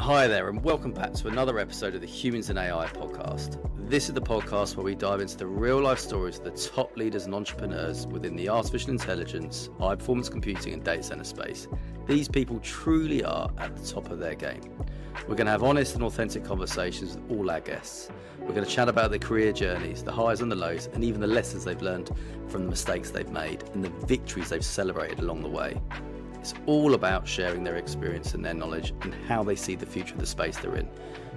Hi there, and welcome back to another episode of the Humans and AI podcast. This is the podcast where we dive into the real-life stories of the top leaders and entrepreneurs within the artificial intelligence, high-performance computing, and data center space. These people truly are at the top of their game. We're going to have honest and authentic conversations with all our guests. We're going to chat about their career journeys, the highs and the lows, and even the lessons they've learned from the mistakes they've made and the victories they've celebrated along the way. It's all about sharing their experience and their knowledge and how they see the future of the space they're in.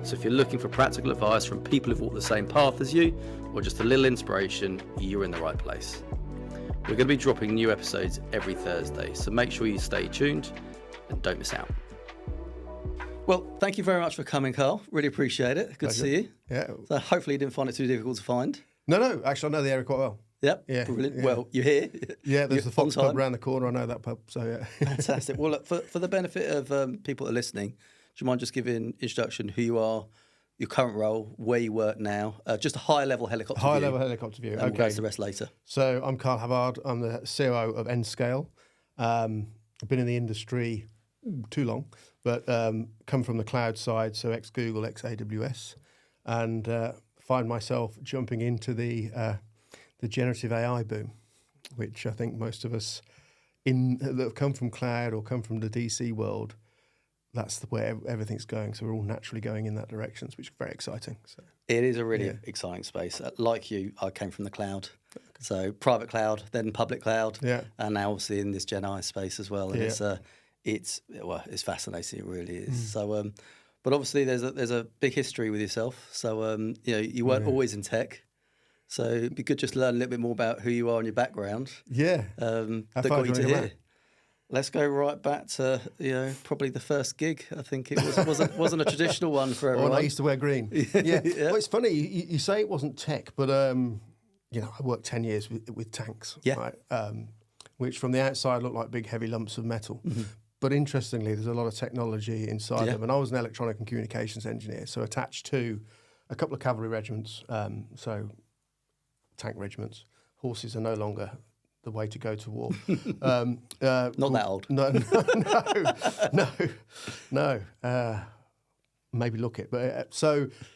So if you're looking for practical advice from people who've walked the same path as you, or just a little inspiration, you're in the right place. We're going to be dropping new episodes every Thursday, so make sure you stay tuned and don't miss out. Well, thank you very much for coming, Karl. Really appreciate it. Good to see you. Yeah. So hopefully you didn't find it too difficult to find. No. Actually, I know the area quite well. Yep. Yeah. Brilliant. Yeah. Well, you're here. Yeah, there's the Fox pub around the corner. I know that pub. So, yeah. Fantastic. Well, look, for the benefit of people that are listening, do you mind just giving an introduction who you are, your current role, where you work now, just a high-level helicopter view. High-level helicopter view. And we'll go to the rest later. So I'm Karl Havard. I'm the COO of Nscale. I've been in the industry too long, but come from the cloud side, so ex-Google, ex-AWS, and find myself jumping into the generative AI boom, which I think most of us that have come from cloud or come from the DC world, that's the way everything's going. So we're all naturally going in that direction, which is very exciting. So it is a really exciting space. Like you, I came from the cloud. So private cloud, then public cloud, and now obviously in this Gen AI space as well. And it's fascinating. It really is. So, but obviously there's a big history with yourself. So you weren't always in tech. So it'd be good just to learn a little bit more about who you are and your background. Yeah. That got you to here. Let's go right back to probably the first gig. I think it wasn't a traditional one for everyone. Oh, I used to wear green. Yeah. Well, it's funny you say it wasn't tech, but I worked 10 years with tanks. Yeah. Right? Which from the outside looked like big heavy lumps of metal. Mm-hmm. But interestingly, there's a lot of technology inside them. And I was an electronic and communications engineer, so attached to a couple of cavalry regiments. Tank regiments. Horses are no longer the way to go to war. Not that old. No. Maybe look it. But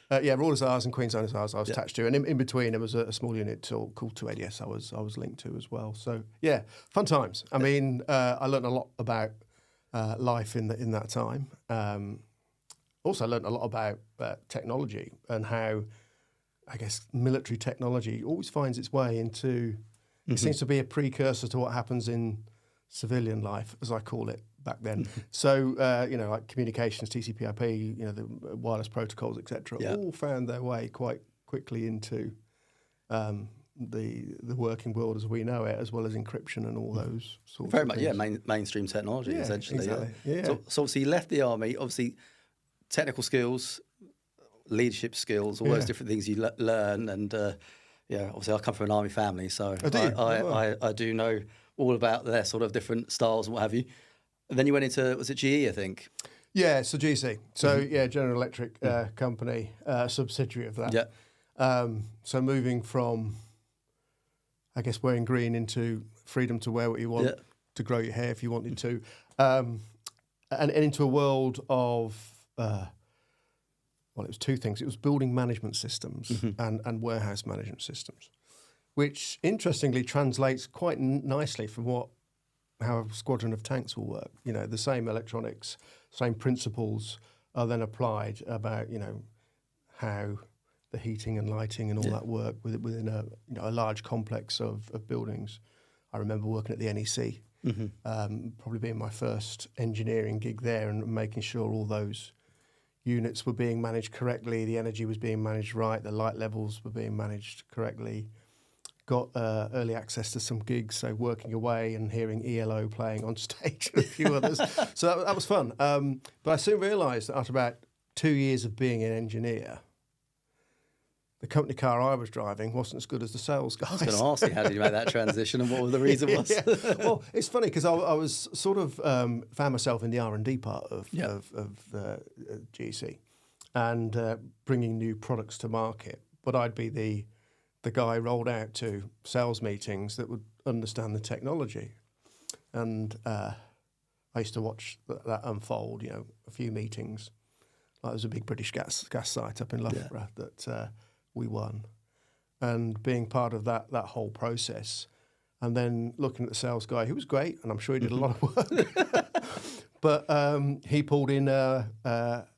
Royal Hussars and Queen's Own Hussars I was attached to. And in between, there was a small unit called 2ADS I was linked to as well. So, yeah, fun times. I mean, I learned a lot about life in that time. Also learned a lot about technology and how, I guess, military technology always finds its way into, it seems to be a precursor to what happens in civilian life, as I call it back then. So, like communications, TCP/IP, the wireless protocols, etc., all found their way quite quickly into the working world as we know it, as well as encryption and all those sorts Very of much, things. mainstream technology, essentially. Exactly. Yeah. So obviously you left the army, obviously technical skills, leadership skills, all those different things you learn, and obviously I come from an army family, so I do know all about their sort of different styles and what have you. And then you went into, was it GE, I think? Yeah, so GC. So General Electric company, subsidiary of that. Yeah. So moving from, I guess, wearing green into freedom to wear what you want, to grow your hair if you wanted to, and into a world of it was two things. It was building management systems and warehouse management systems, which interestingly translates quite nicely from how a squadron of tanks will work. The same electronics, same principles are then applied about, how the heating and lighting and all that work within a large complex of buildings. I remember working at the NEC, probably being my first engineering gig there and making sure all those units were being managed correctly, the energy was being managed right, the light levels were being managed correctly. Got early access to some gigs, so working away and hearing ELO playing on stage and a few others. So that was fun. But I soon realised that after about 2 years of being an engineer, the company car I was driving wasn't as good as the sales guys. I was going to ask you, how did you make that transition and what the reason was? Well, it's funny because I was sort of found myself in the R&D part of GC and bringing new products to market. But I'd be the guy rolled out to sales meetings that would understand the technology. And I used to watch that unfold, a few meetings. Like, there was a big British gas site up in Loughborough that we won. And being part of that whole process, and then looking at the sales guy, who was great, and I'm sure he did a lot of work, but he pulled in a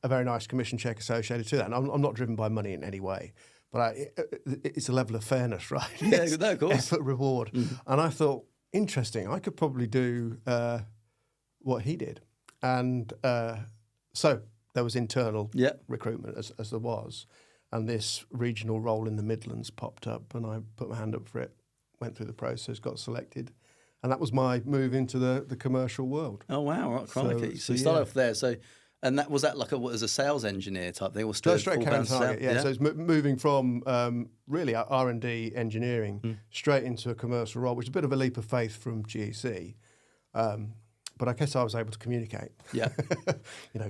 very nice commission check associated to that. And I'm not driven by money in any way, but it's a level of fairness, right? Yeah, no, of course. Effort reward. And I thought, interesting, I could probably do what he did. And so there was internal recruitment, as there was. And this regional role in the Midlands popped up, and I put my hand up for it, went through the process, got selected. And that was my move into the commercial world. Oh, wow, right, crikey. So you started off there. So, and was that like what was a sales engineer type thing? Or straight account target, yeah. So it's moving from really R&D engineering straight into a commercial role, which is a bit of a leap of faith from GEC. But I guess I was able to communicate. Yeah.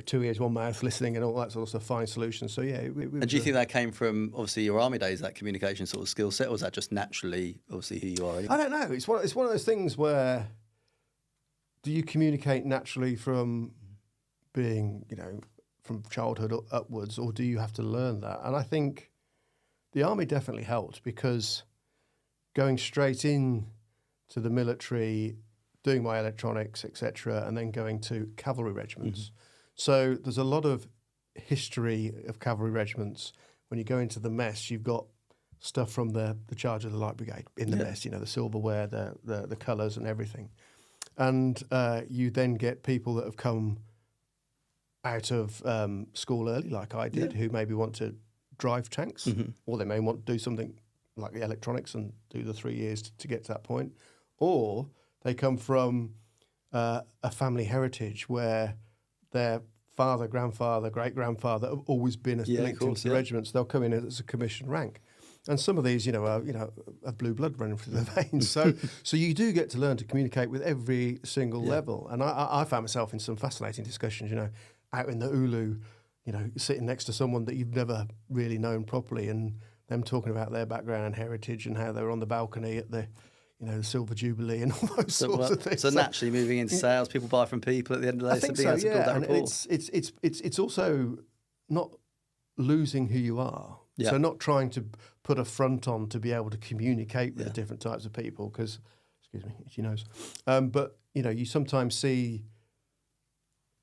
2 ears, 1 mouth, listening and all that sort of stuff, find solutions. So, yeah. And do you think that came from, obviously, your army days, that communication sort of skill set, or was that just naturally, obviously, who you are? I don't know. It's one of those things where, do you communicate naturally from being, from childhood upwards, or do you have to learn that? And I think the army definitely helped, because going straight in to the military, doing my electronics, etc., and then going to cavalry regiments. So there's a lot of history of cavalry regiments. When you go into the mess, you've got stuff from the charge of the Light Brigade in the mess, the silverware, the colours and everything. And you then get people that have come out of school early, like I did, who maybe want to drive tanks, or they may want to do something like the electronics and do the 3 years to get to that point. Or they come from a family heritage where their father, grandfather, great-grandfather have always been linked into the regiments. They'll come in as a commissioned rank. And some of these, have blue blood running through their veins. So you do get to learn to communicate with every single level. And I found myself in some fascinating discussions, out in the Ulu, sitting next to someone that you've never really known properly, and them talking about their background and heritage and how they were on the balcony at the Silver Jubilee and all those sorts of things. So naturally moving into sales, people buy from people at the end of the day. I think so, being able to build that rapport. It's also not losing who you are. Yeah. So not trying to put a front on to be able to communicate with the different types of people, because, excuse me, itchy nose. But, you sometimes see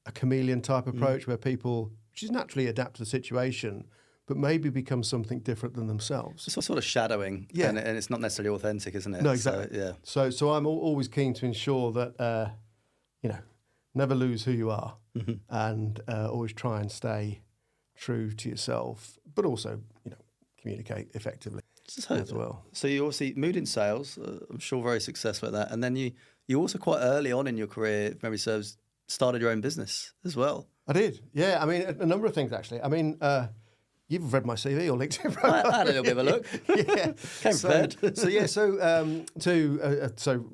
a chameleon type approach where people, which is naturally adapt to the situation, but maybe become something different than themselves. It's sort of shadowing, and it's not necessarily authentic, isn't it? No, exactly. So I'm always keen to ensure that, never lose who you are, and always try and stay true to yourself, but also, communicate effectively as well. So you obviously moved in sales, I'm sure very successful at that, and then you also quite early on in your career, if memory serves, started your own business as well. I did, yeah. I mean, a number of things, actually. I mean, you've read my CV or LinkedIn profile. I had a little bit of a look. Came prepared. So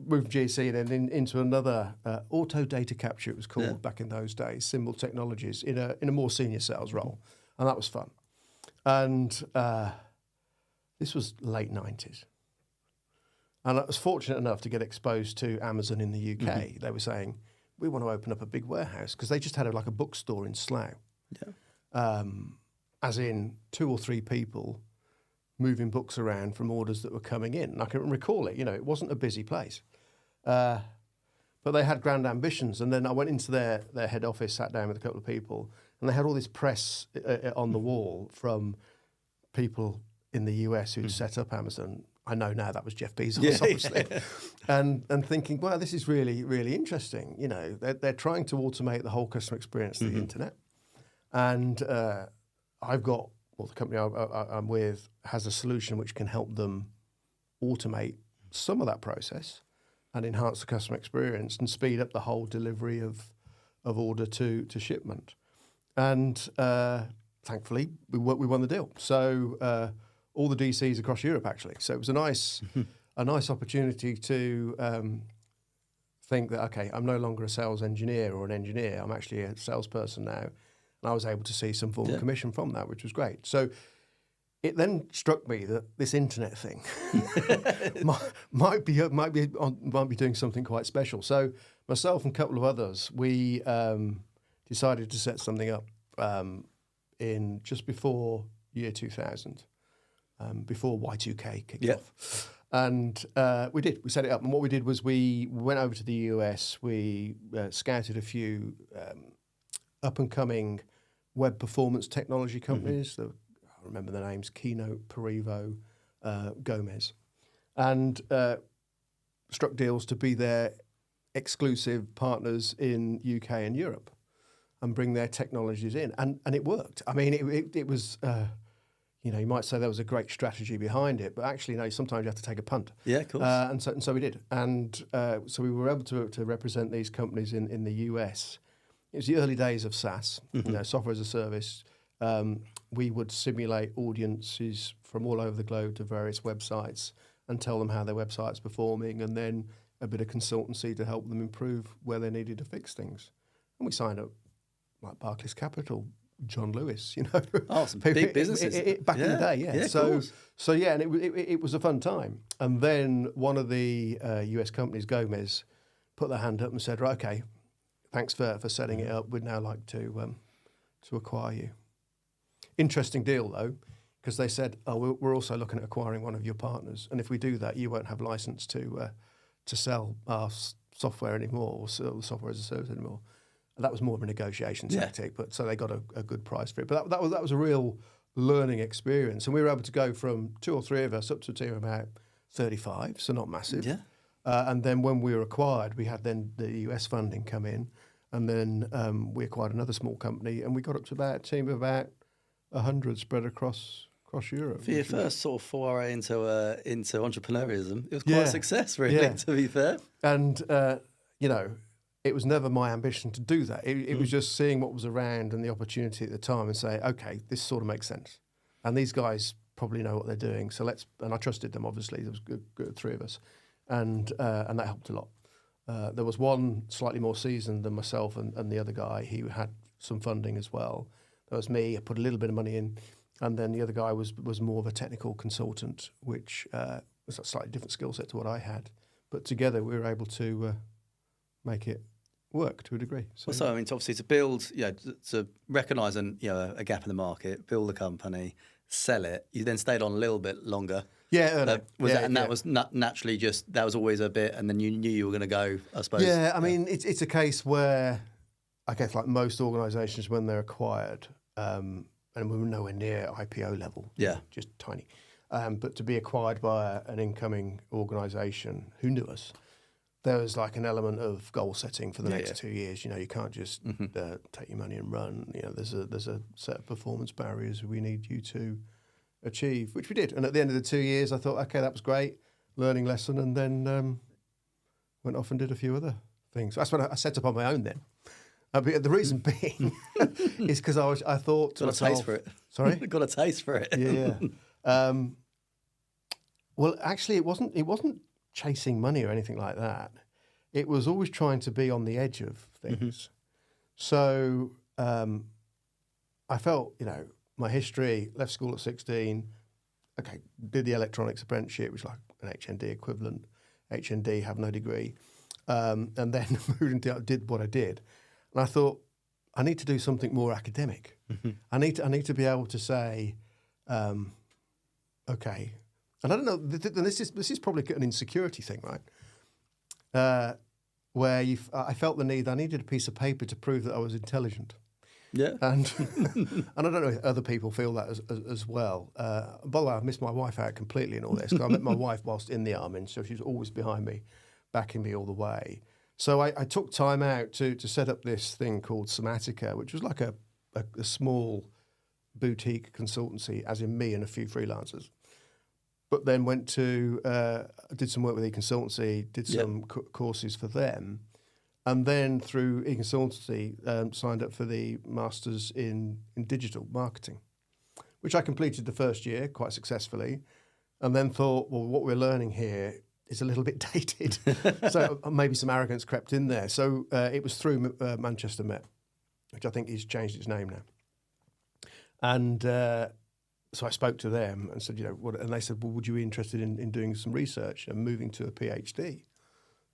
moved from GC and then into another auto data capture, it was called back in those days, Symbol Technologies, in a more senior sales role, and that was fun. And this was late 90s, and I was fortunate enough to get exposed to Amazon in the UK. They were saying, we want to open up a big warehouse, because they just had a bookstore in Slough. As in 2 or 3 people moving books around from orders that were coming in. And I can recall it, it wasn't a busy place. But they had grand ambitions. And then I went into their head office, sat down with a couple of people, and they had all this press on the wall from people in the US who'd set up Amazon. I know now that was Jeff Bezos, obviously. And thinking, well, this is really, really interesting. They're trying to automate the whole customer experience through the internet. And the company I'm with has a solution which can help them automate some of that process and enhance the customer experience and speed up the whole delivery of order to shipment. And thankfully, we won the deal. So all the DCs across Europe, actually. So it was a nice opportunity to think that, okay, I'm no longer a sales engineer or an engineer. I'm actually a salesperson now. And I was able to see some form of commission from that, which was great. So it then struck me that this internet thing might be doing something quite special. So myself and a couple of others, we decided to set something up in just before year 2000, before Y2K kicked off. And we did. We set it up. And what we did was we went over to the US. We scouted a few up-and-coming web performance technology companies. I remember the names: Keynote, Perivo, Gomez. And struck deals to be their exclusive partners in UK and Europe and bring their technologies in. And it worked. I mean, it was... you might say there was a great strategy behind it, but actually, no, sometimes you have to take a punt. Yeah, of course. And so we did. And so we were able to represent these companies in the US. It was the early days of SaaS, software as a service. We would simulate audiences from all over the globe to various websites and tell them how their website's performing, and then a bit of consultancy to help them improve where they needed to fix things. And we signed up like Barclays Capital, John Lewis, Oh, some big businesses. Back in the day, yeah. And it was a fun time. And then one of the US companies, Gomez, put their hand up and said, right, okay, thanks for setting it up. We'd now like to acquire you. Interesting deal, though, because they said, we're also looking at acquiring one of your partners. And if we do that, you won't have license to sell our software anymore or sell software as a service anymore. That was more of a negotiation tactic, but so they got a good price for it. But that was a real learning experience, and we were able to go from 2 or 3 of us up to a team of about 35, so not massive. Yeah. And then when we were acquired, we had then the US funding come in, and then we acquired another small company, and we got up to about a team of about 100 spread across Europe. For your first sort of foray into entrepreneurialism, it was quite a success, really, to be fair. And it was never my ambition to do that. It was just seeing what was around and the opportunity at the time and say, okay, this sort of makes sense. And these guys probably know what they're doing. So and I trusted them, obviously. There was good 3 of us. And that helped a lot. There was one slightly more seasoned than myself and the other guy. He had some funding as well. That was me. I put a little bit of money in. And then the other guy was more of a technical consultant, which was a slightly different skill set to what I had. But together we were able to make it work to a degree. So I mean, obviously to build, to recognise a gap in the market, build a company, sell it. You then stayed on a little bit longer. That was naturally just, that was always a bit, and then you knew you were going to go, I suppose. Yeah, I mean, it's a case where, I guess like most organisations when they're acquired, and we were nowhere near IPO level. Yeah. Just tiny. But to be acquired by an incoming organisation who knew us, there was like an element of goal setting for the next 2 years. You can't just take your money and run. There's a set of performance barriers we need you to achieve, which we did. And at the end of the 2 years, I thought, okay, that was great, learning lesson, and then went off and did a few other things. That's when I set up on my own then. But the reason being is because I thought got a taste for it. Sorry, got a taste for it. Yeah. Well, actually, it wasn't chasing money or anything like that. It was always trying to be on the edge of things. So I felt, my history, left school at 16, okay, did the electronics apprenticeship, which was like an HND equivalent. HND, have no degree. And then moved into, did what I did. And I thought, I need to do something more academic. I need to be able to say, okay. And I don't know, this is probably an insecurity thing, right? Where I felt the need, I needed a piece of paper to prove that I was intelligent. Yeah. And I don't know if other people feel that as well. By the way, I've missed my wife out completely in all this, because I met my wife whilst in the army, so she was always behind me, backing me all the way. So I took time out to set up this thing called Somatica, which was like a small boutique consultancy, as in me and a few freelancers. But then went to, did some work with eConsultancy, did some courses for them, and then through eConsultancy signed up for the Masters in Digital Marketing, which I completed the first year quite successfully, and then thought, well, what we're learning here is a little bit dated. So maybe some arrogance crept in there. So it was through Manchester Met, which I think he's changed its name now. And so I spoke to them and said, and they said, well, would you be interested in doing some research and moving to a PhD?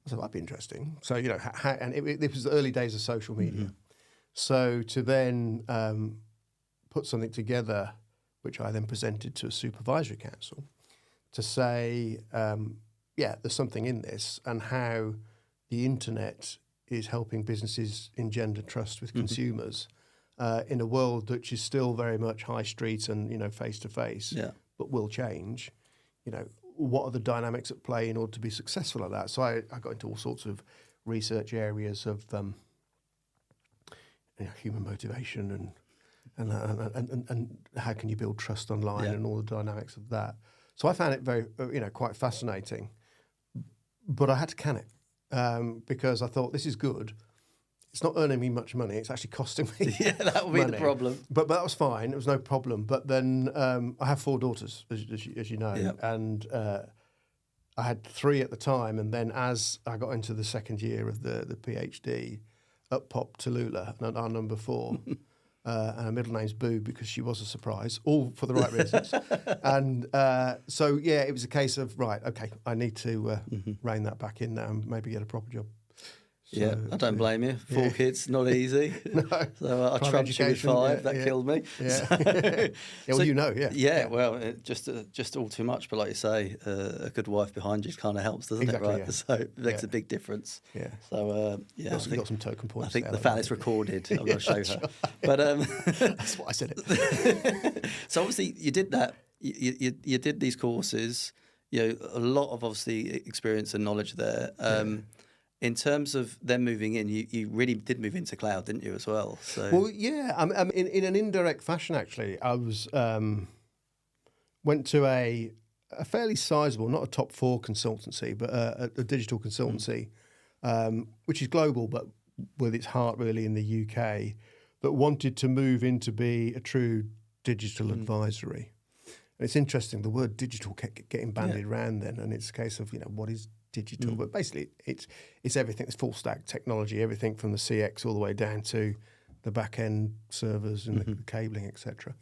I said, that'd be interesting. So, and it was the early days of social media. So to then put something together, which I then presented to a supervisory council to say, there's something in this, and how the internet is helping businesses engender trust with consumers in a world which is still very much high street and face to face, but will change. What are the dynamics at play in order to be successful at that? So I got into all sorts of research areas of human motivation and how can you build trust online and all the dynamics of that. So I found it very quite fascinating, but I had to can it because I thought, this is good. It's not earning me much money. It's actually costing me. Yeah, that would be the problem. But that was fine. It was no problem. But then I have 4 daughters, as you know, and I had 3 at the time. And then as I got into the second year of the PhD, up popped Tallulah, our number 4. And her middle name's Boo because she was a surprise, all for the right reasons. And it was a case of, right, okay, I need to rein that back in now and maybe get a proper job. So, I don't blame you. 4 kids, not easy. No. So I trudged you with 5. That killed me. Yeah. Well, just all too much. But like you say, a good wife behind you kind of helps, doesn't it? Right. Yeah. So it makes a big difference. Yeah. So you got some token points. I think the fact it's recorded, I'm going to show her. But that's what I said. It. So obviously you did that. You did these courses. A lot of obviously experience and knowledge there. In terms of them moving in, you really did move into cloud, didn't you, as well? So. Well, yeah. In an indirect fashion, actually, I was went to a fairly sizable, not a top 4 consultancy, but a digital consultancy, which is global, but with its heart really in the UK, that wanted to move in to be a true digital advisory. And it's interesting, the word digital kept getting bandied around then, and it's a case of, what is digital, but basically it's everything. It's full stack technology, everything from the CX all the way down to the back end servers and the cabling, etc.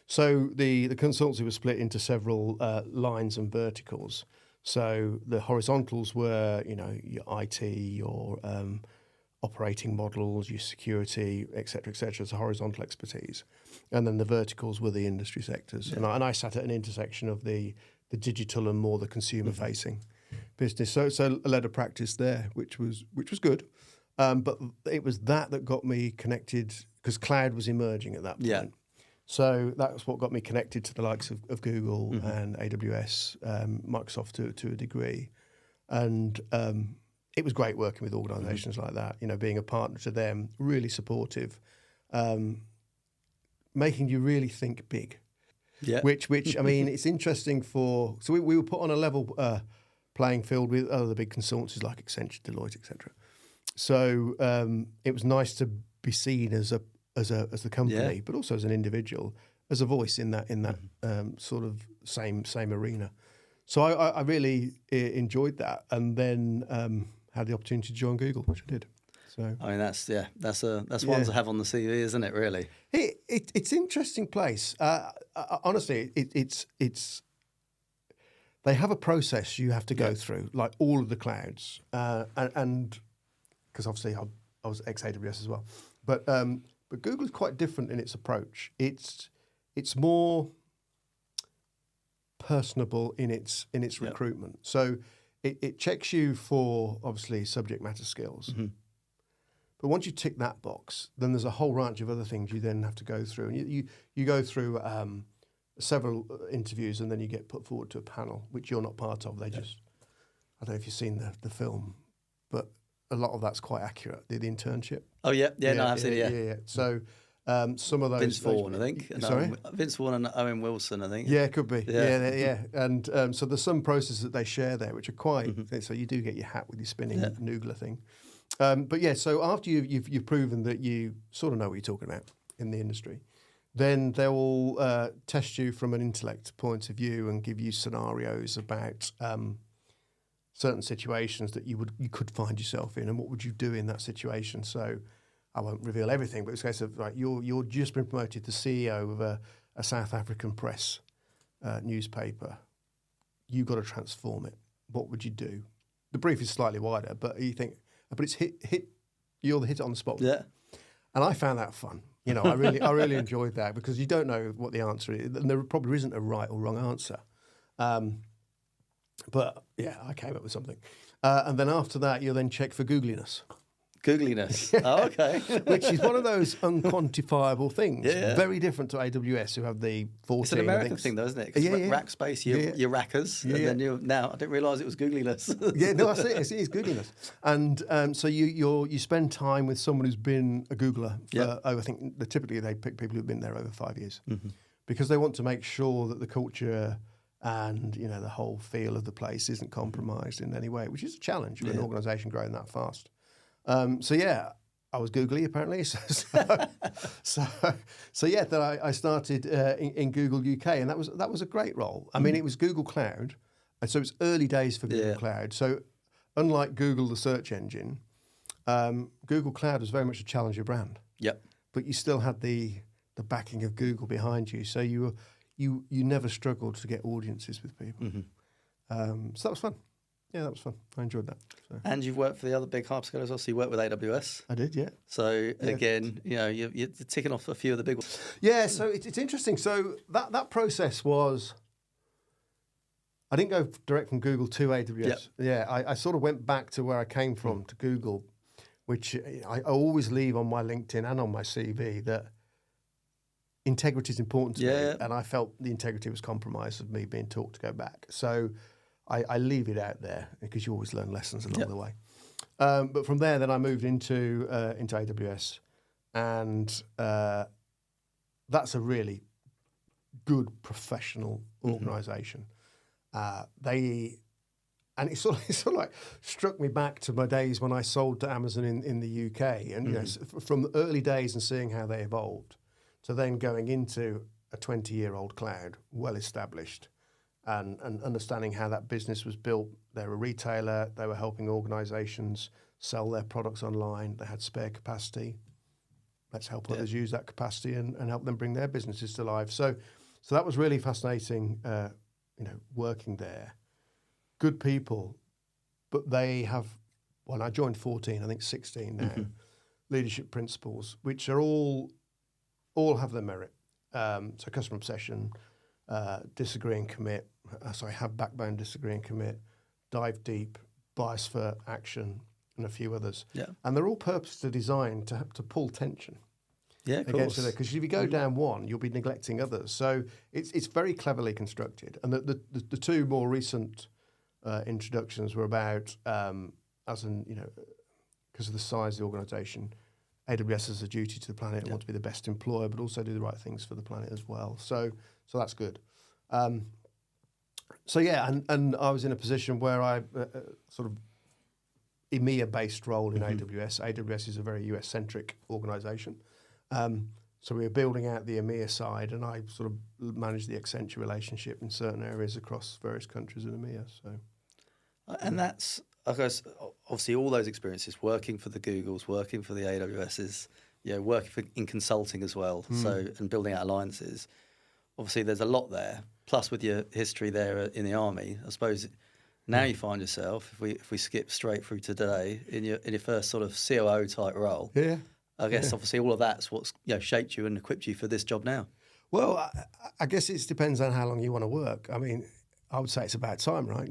So the consultancy was split into several lines and verticals. So the horizontals were your IT, your operating models, your security, etc., etc. It's a horizontal expertise, and then the verticals were the industry sectors. And I sat at an intersection of the digital and more the consumer facing business. So I led a practice there, which was good. But it was that got me connected because cloud was emerging at that point. Yeah. So that was what got me connected to the likes of Google and AWS, Microsoft to a degree. And it was great working with organisations like that, being a partner to them, really supportive, making you really think big. Yeah. Which it's interesting so we were put on a level playing field with other big consultancies like Accenture, Deloitte, etc. So it was nice to be seen as the company, but also as an individual, as a voice in that sort of same arena. So I really enjoyed that, and then had the opportunity to join Google, which I did. So that's one to have on the CV, isn't it? Really, it's an interesting place. Honestly, it's. They have a process you have to go through, like all of the clouds, and because obviously I was ex-AWS as well, but Google is quite different in its approach. It's more personable in its recruitment. So it checks you for obviously subject matter skills, but once you tick that box, then there's a whole range of other things you then have to go through, and you go through. Several interviews, and then you get put forward to a panel, which you're not part of. They just, I don't know if you've seen the film, but a lot of that's quite accurate. The internship. Oh yeah, no, I've seen it. Yeah. So some of those. Vince Vaughn, I think. Sorry, Vince Vaughn and Owen Wilson, I think. Yeah, it could be. Yeah. And so there's some processes that they share there, which are quite. So you do get your hat with your spinning noogler thing. But yeah, so after you've proven that you sort of know what you're talking about in the industry, then they will test you from an intellect point of view and give you scenarios about certain situations that you could find yourself in, and what would you do in that situation. So I won't reveal everything, but it's a case of you're just been promoted to CEO of a South African press newspaper. You've got to transform it. What would you do? The brief is slightly wider, but you think, but it's hit. You'll hit it on the spot. Yeah. And I found that fun. I really enjoyed that because you don't know what the answer is, and there probably isn't a right or wrong answer. But yeah, I came up with something, and then after that, you'll then check for googliness. Googliness. Oh, okay. Which is one of those unquantifiable things. Yeah. Very different to AWS, who have the 14. It's an American thing, though, isn't it? 'Cause rack space, your rackers, and then now I didn't realise it was googliness. Yeah, no, I see it. It's googliness, and so you spend time with someone who's been a Googler for over. I think typically they pick people who've been there over 5 years because they want to make sure that the culture and the whole feel of the place isn't compromised in any way, which is a challenge for an organisation growing that fast. I was googly apparently. Then I started in Google UK, and that was a great role. I mean, it was Google Cloud, and so it's early days for Google Cloud. So unlike Google, the search engine, Google Cloud was very much a challenger brand. Yep. But you still had the backing of Google behind you, so you never struggled to get audiences with people. So that was fun. Yeah, that was fun. I enjoyed that. So. And you've worked for the other big hyperscalers also. You worked with AWS. I did, yeah. So again, you're ticking off a few of the big ones. Yeah, so it's interesting. So that process was, I didn't go direct from Google to AWS. Yep. Yeah, I sort of went back to where I came from, to Google, which I always leave on my LinkedIn and on my CV that integrity is important to me. And I felt the integrity was compromised of me being taught to go back. So I leave it out there because you always learn lessons along the way. But from there, then I moved into AWS, and that's a really good professional organisation. And it sort of like struck me back to my days when I sold to Amazon in the UK, and from the early days and seeing how they evolved, to then going into a 20-year-old cloud, well established. And understanding how that business was built. They're a retailer. They were helping organisations sell their products online. They had spare capacity. Let's help others use that capacity and help them bring their businesses to life. So that was really fascinating, working there. Good people, but they have, when I joined 14, I think 16 now, leadership principles, which are all have their merit. So customer obsession, disagree and commit. Have backbone, disagree and commit, dive deep, bias for action, and a few others. Yeah. And they're all purposely designed to pull tension. Yeah, of course. Because if you go down one, you'll be neglecting others. So it's very cleverly constructed. And the two more recent introductions were about, because of the size of the organisation, AWS has a duty to the planet and want to be the best employer, but also do the right things for the planet as well. So that's good. And I was in a position where I sort of EMEA-based role in AWS. AWS is a very US-centric organisation. So we were building out the EMEA side, and I sort of managed the Accenture relationship in certain areas across various countries in EMEA. So, and that's, I guess, obviously all those experiences, working for the Googles, working for the AWSs, working in consulting as well, and building out alliances. Obviously, there's a lot there. Plus, with your history there in the army, I suppose now you find yourself, if we skip straight through to today, in your first sort of COO type role. Yeah. I guess obviously all of that's what's shaped you and equipped you for this job now. Well, I guess it depends on how long you want to work. I mean, I would say it's about time, right?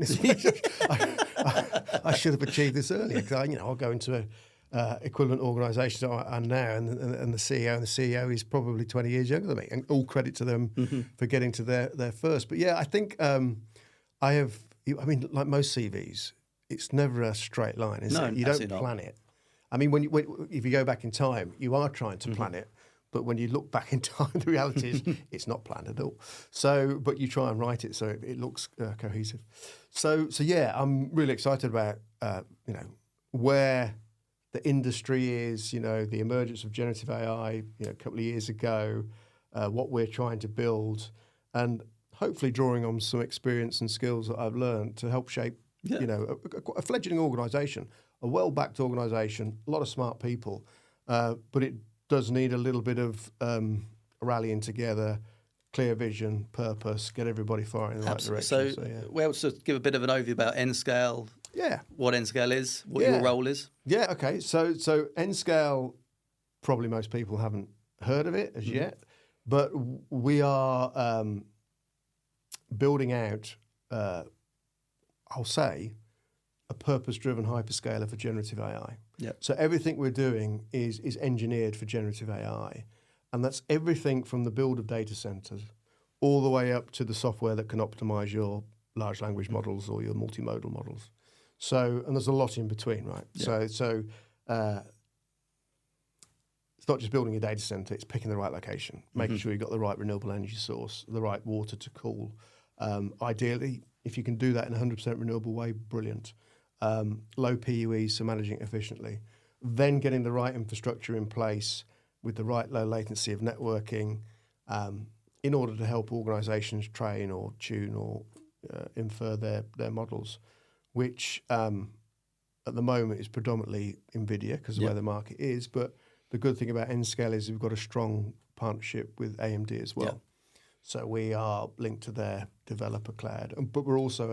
I should have achieved this earlier because I'll go into equivalent organisations I'm now, and the CEO is probably 20 years younger than me, and all credit to them for getting to their first. But yeah, I think like most CVs, it's never a straight line, is it? You don't plan it. I mean, if you go back in time, you are trying to plan it, but when you look back in time, the reality is it's not planned at all. So, but you try and write it so it looks cohesive. So yeah, I'm really excited about where the industry is. The emergence of generative AI, a couple of years ago, what we're trying to build, and hopefully drawing on some experience and skills that I've learned to help shape, a fledgling organisation. A well-backed organisation, a lot of smart people, but it does need a little bit of rallying together, clear vision, purpose, get everybody firing in the right direction. So we'll just give a bit of an overview about Nscale. Yeah. What Nscale is, what your role is. Yeah, okay. So Nscale, probably most people haven't heard of it as yet, but we are building out, I'll say, a purpose-driven hyperscaler for generative AI. Yep. So everything we're doing is engineered for generative AI, and that's everything from the build of data centers all the way up to the software that can optimize your large language models or your multimodal models. So, and there's a lot in between, right? Yeah. So it's not just building a data center, it's picking the right location, making sure you've got the right renewable energy source, the right water to cool. Ideally, if you can do that in a 100% renewable way, brilliant. Low PUE, so managing it efficiently. Then getting the right infrastructure in place with the right low latency of networking in order to help organizations train or tune or infer their models, which at the moment is predominantly NVIDIA because of where the market is. But the good thing about Nscale is we've got a strong partnership with AMD as well. Yeah. So we are linked to their developer cloud, but we're also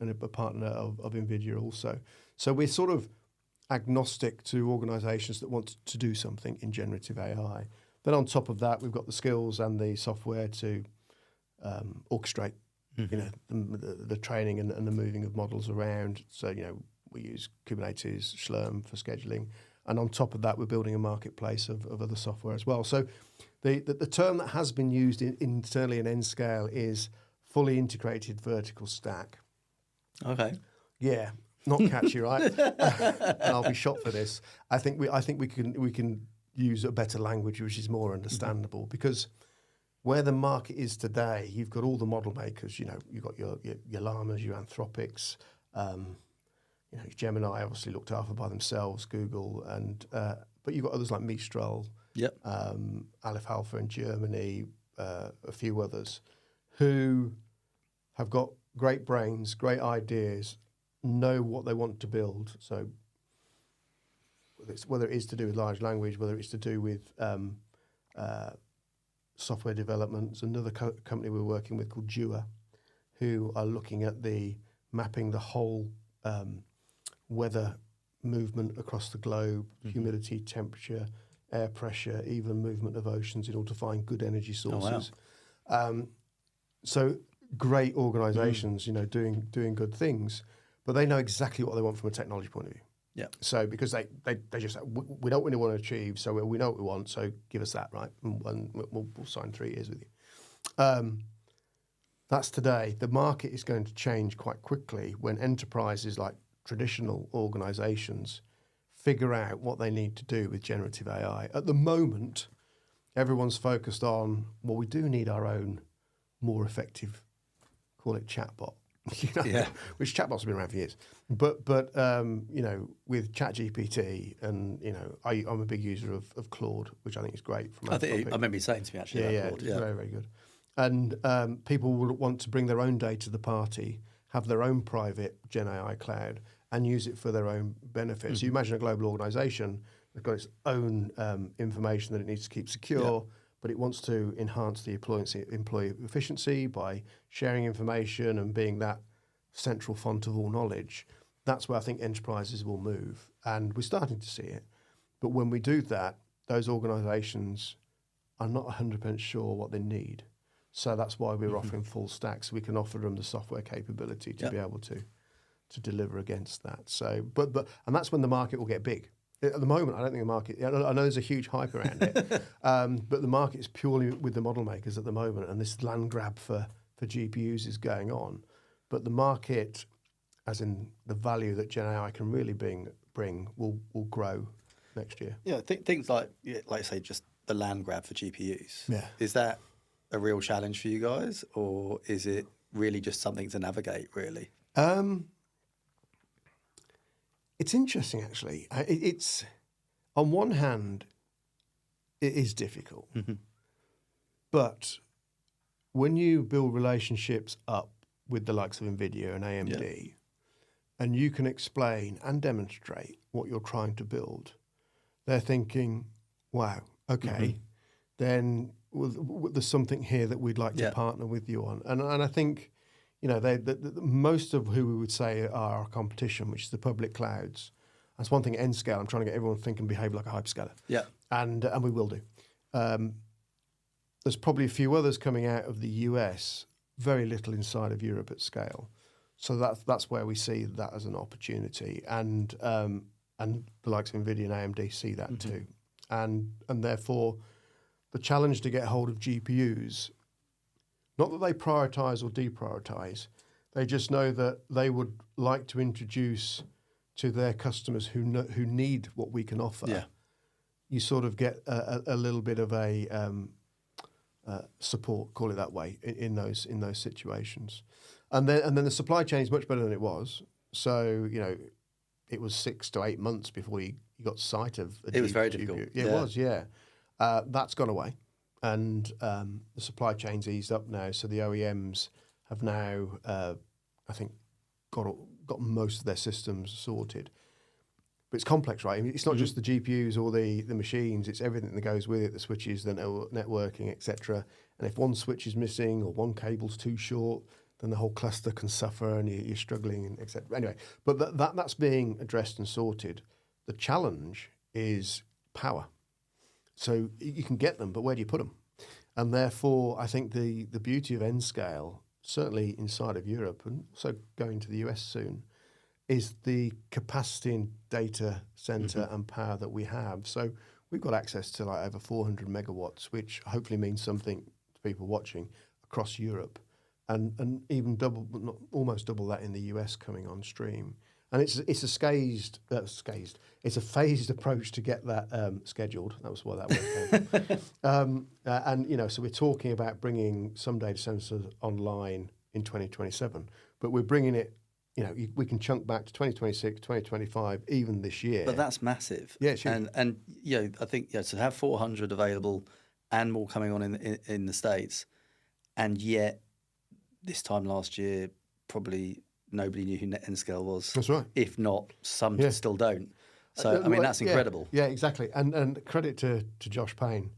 a partner of NVIDIA also. So we're sort of agnostic to organizations that want to do something in generative AI. Then on top of that, we've got the skills and the software to orchestrate, the training and the moving of models around. So, we use Kubernetes, Slurm for scheduling. And on top of that, we're building a marketplace of other software as well. So the term that has been used internally in Nscale is fully integrated vertical stack. Okay. Yeah, not catchy, right? And I'll be shot for this. I think we can use a better language which is more understandable because where the market is today, you've got all the model makers. You've got your Llamas, your Anthropics. Gemini obviously looked after by themselves, Google, and but you've got others like Mistral, Aleph Alpha in Germany, a few others, who have got great brains, great ideas, know what they want to build. So whether it is to do with large language, whether it's to do with software development. There's another company we're working with called Dua, who are looking at mapping the whole weather movement across the globe, humidity, temperature, air pressure, even movement of oceans in order to find good energy sources. Oh, wow. So great organizations, doing good things, but they know exactly what they want from a technology point of view. Yeah. So because they just say, we don't really want to achieve, so we know what we want, so give us that, right? And we'll sign 3 years with you. That's today. The market is going to change quite quickly when enterprises like traditional organizations figure out what they need to do with generative AI. At the moment, everyone's focused on, well, we do need our own more effective, call it chatbot. Which chatbots have been around for years, but with ChatGPT and I'm a big user of Claude, which I think is great. I remember you saying to me actually. Claude. It's very, very good. And people will want to bring their own data to the party, have their own private Gen AI cloud, and use it for their own benefit. So you imagine a global organization that's got its own information that it needs to keep secure. But it wants to enhance the employee efficiency by sharing information and being that central font of all knowledge. That's where I think enterprises will move. And we're starting to see it. But when we do that, those organizations are not 100% sure what they need. So that's why we're offering full stacks. So we can offer them the software capability to be able to deliver against that. So, and that's when the market will get big. At the moment, I don't think the market. I know there's a huge hype around it, but the market is purely with the model makers at the moment, and this land grab for GPUs is going on. But the market, as in the value that Gen AI can really bring, will grow next year. Yeah, things like say just the land grab for GPUs. Yeah, is that a real challenge for you guys, or is it really just something to navigate? Really. It's interesting, actually. It's on one hand, it is difficult, but when you build relationships up with the likes of NVIDIA and AMD, and you can explain and demonstrate what you're trying to build, they're thinking, "Wow, okay, then there's something here that we'd like to partner with you on." And I think. Most of who we would say are our competition, which is the public clouds. That's one thing at Nscale. I'm trying to get everyone to think and behave like a hyperscaler. Yeah. And we will do. there's probably a few others coming out of the US, very little inside of Europe at scale. So that's where we see that as an opportunity, and the likes of NVIDIA and AMD see that too, and therefore the challenge to get hold of GPUs, not that they prioritise or deprioritise, they just know that they would like to introduce to their customers who need what we can offer. Yeah. You sort of get a little bit of a support, call it that way, in those situations, and then the supply chain is much better than it was. So it was 6 to 8 months before you got sight of a GPU. It was very difficult. It was, yeah. That's gone away, and the supply chain's eased up now. So the OEMs have now, I think, got most of their systems sorted. But it's complex, right? I mean, it's not just the GPUs or the machines, it's everything that goes with it, the switches, the networking, etc. And if one switch is missing or one cable's too short, then the whole cluster can suffer and you're struggling, etc. Anyway, but that's being addressed and sorted. The challenge is power. So you can get them, but where do you put them? And therefore, I think the beauty of Nscale, certainly inside of Europe and also going to the US soon, is the capacity in data center and power that we have. So we've got access to like over 400 megawatts, which hopefully means something to people watching across Europe, and even almost double that in the US coming on stream. And it's a phased approach to get that scheduled. That was why that word came from. And so we're talking about bringing some data centers online in 2027, but we're bringing it. We can chunk back to 2026, 2025, even this year. But that's massive. Yeah, it's huge. And I think to have 400 available and more coming on in the States, and yet this time last year, probably nobody knew who Nscale was. That's right. If not, some still don't. So, that's incredible. Yeah, exactly. And credit to Josh Payne,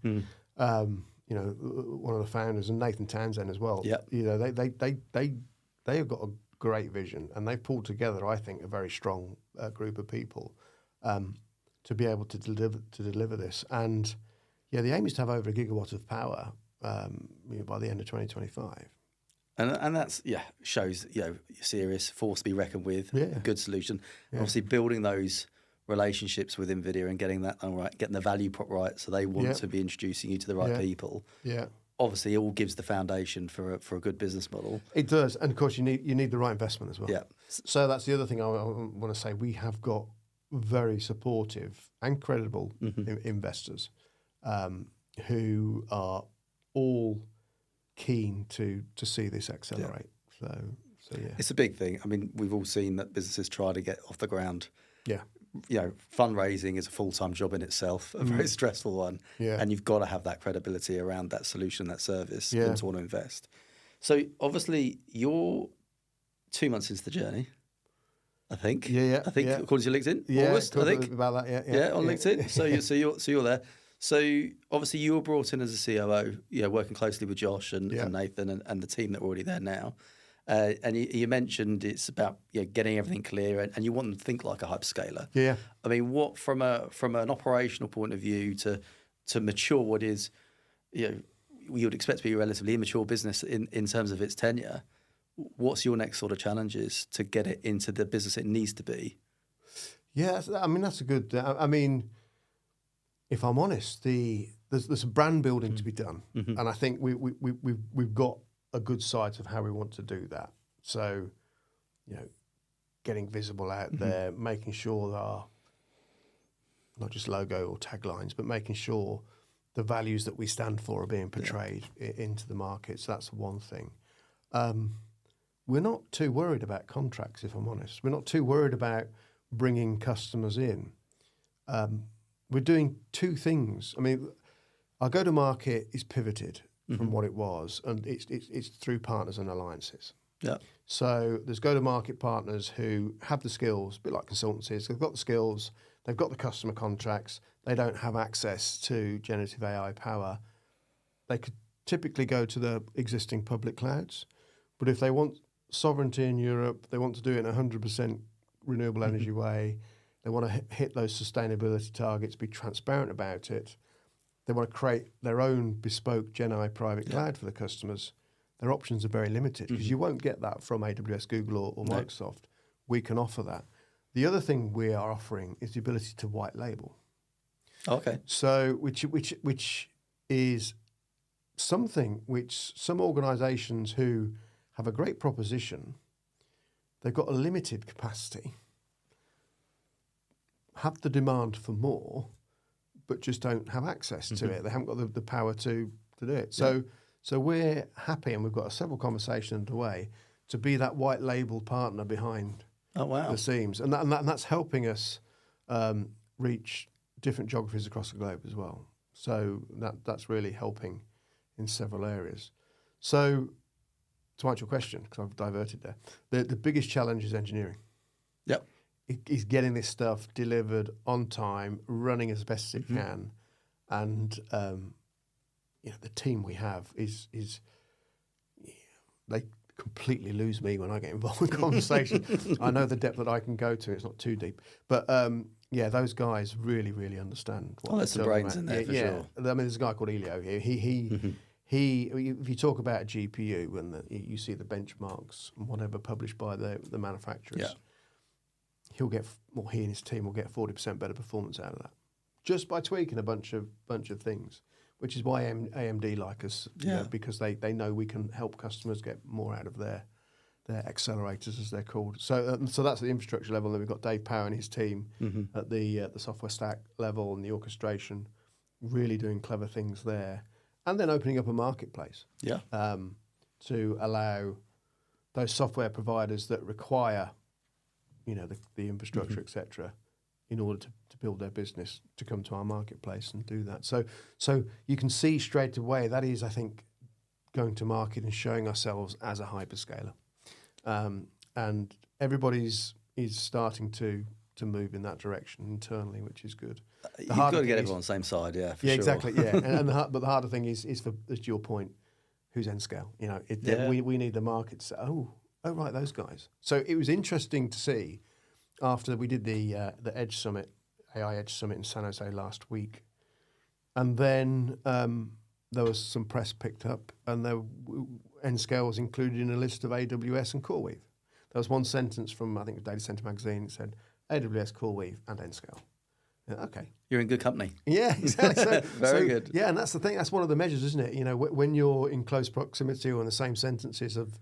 one of the founders, and Nathan Townsend as well. Yeah. They have got a great vision, and they've pulled together, I think, a very strong group of people to be able to deliver this. And the aim is to have over 1 gigawatt of power by the end of 2025. And that's shows you're serious, force to be reckoned with, a good solution. And obviously building those relationships with NVIDIA and getting that right, getting the value prop right, so they want to be introducing you to the right people. Yeah. Obviously, it all gives the foundation for a good business model. It does, and of course, you need the right investment as well. Yeah. So that's the other thing I want to say. We have got very supportive and credible investors who are all keen to see this accelerate. Yeah. So it's a big thing. I mean, we've all seen that businesses try to get off the ground. Yeah. Fundraising is a full-time job in itself, a very stressful one. Yeah. And you've got to have that credibility around that solution, that service, and to want to invest. So obviously you're 2 months into the journey, I think. Yeah. I think according to your LinkedIn, August, I think. About that, yeah, on LinkedIn. So you're there. So obviously you were brought in as a COO, working closely with Josh and Nathan and the team that are already there now. And you mentioned it's about getting everything clear, and you want them to think like a hyperscaler. Yeah. I mean, what from an operational point of view to mature what is, you would expect to be a relatively immature business in terms of its tenure. What's your next sort of challenges to get it into the business it needs to be? Yeah, I mean that's a good. I mean, if I'm honest, there's a brand building to be done, and I think we've got a good sight of how we want to do that. So, getting visible out there, making sure that our, not just logo or taglines, but making sure the values that we stand for are being portrayed into the market. So that's one thing. We're not too worried about contracts, if I'm honest. We're not too worried about bringing customers in. We're doing two things. I mean, our go-to-market is pivoted from what it was, and it's through partners and alliances. Yeah. So there's go-to-market partners who have the skills, a bit like consultancies. They've got the skills, they've got the customer contracts. They don't have access to generative AI power. They could typically go to the existing public clouds, but if they want sovereignty in Europe, they want to do it in a 100% renewable energy way. They want to hit those sustainability targets, be transparent about it. they want to create their own bespoke GenAI private cloud for the customers, their options are very limited because you won't get that from AWS, Google, or Microsoft. We can offer that. The other thing we are offering is the ability to white label. Okay. So, which is something which some organisations who have a great proposition, they've got a limited capacity, have the demand for more, but just don't have access to it. They haven't got the power to do it. So we're happy, and we've got several conversations underway to be that white label partner behind the scenes, and that's helping us reach different geographies across the globe as well. So that's really helping in several areas. So to answer your question, because I've diverted there, the biggest challenge is engineering. Yep. Is getting this stuff delivered on time, running as best as it can, and the team we have is they completely lose me when I get involved in conversation. I know the depth that I can go to; it's not too deep, but those guys really, really understand. There's some brains in there for sure. I mean, there's a guy called Elio here. He if you talk about a GPU and you see the benchmarks and whatever published by the manufacturers, he and his team will get 40% better performance out of that just by tweaking a bunch of things, which is why AMD like us, because they know we can help customers get more out of their accelerators, as they're called. So that's at the infrastructure level. Then we've got Dave Power and his team at the software stack level and the orchestration, really doing clever things there, and then opening up a marketplace to allow those software providers that require the infrastructure, etc., in order to build their business, to come to our marketplace and do that. So you can see straight away that is, I think, going to market and showing ourselves as a hyperscaler. And everybody's is starting to move in that direction internally, which is good. You've got to get everyone on the same side, for sure. Exactly, and but the harder thing is for, as to your point, who's Nscale? We need the market to say, oh right, those guys. So it was interesting to see after we did the Edge Summit, AI Edge Summit in San Jose last week, and then there was some press picked up, and Nscale was included in a list of AWS and CoreWeave. There was one sentence from, I think, Data Center Magazine. It said AWS, CoreWeave, and Nscale. Okay, you're in good company. Yeah, exactly. Very good. Yeah, and that's the thing. That's one of the measures, isn't it? When you're in close proximity or in the same sentences of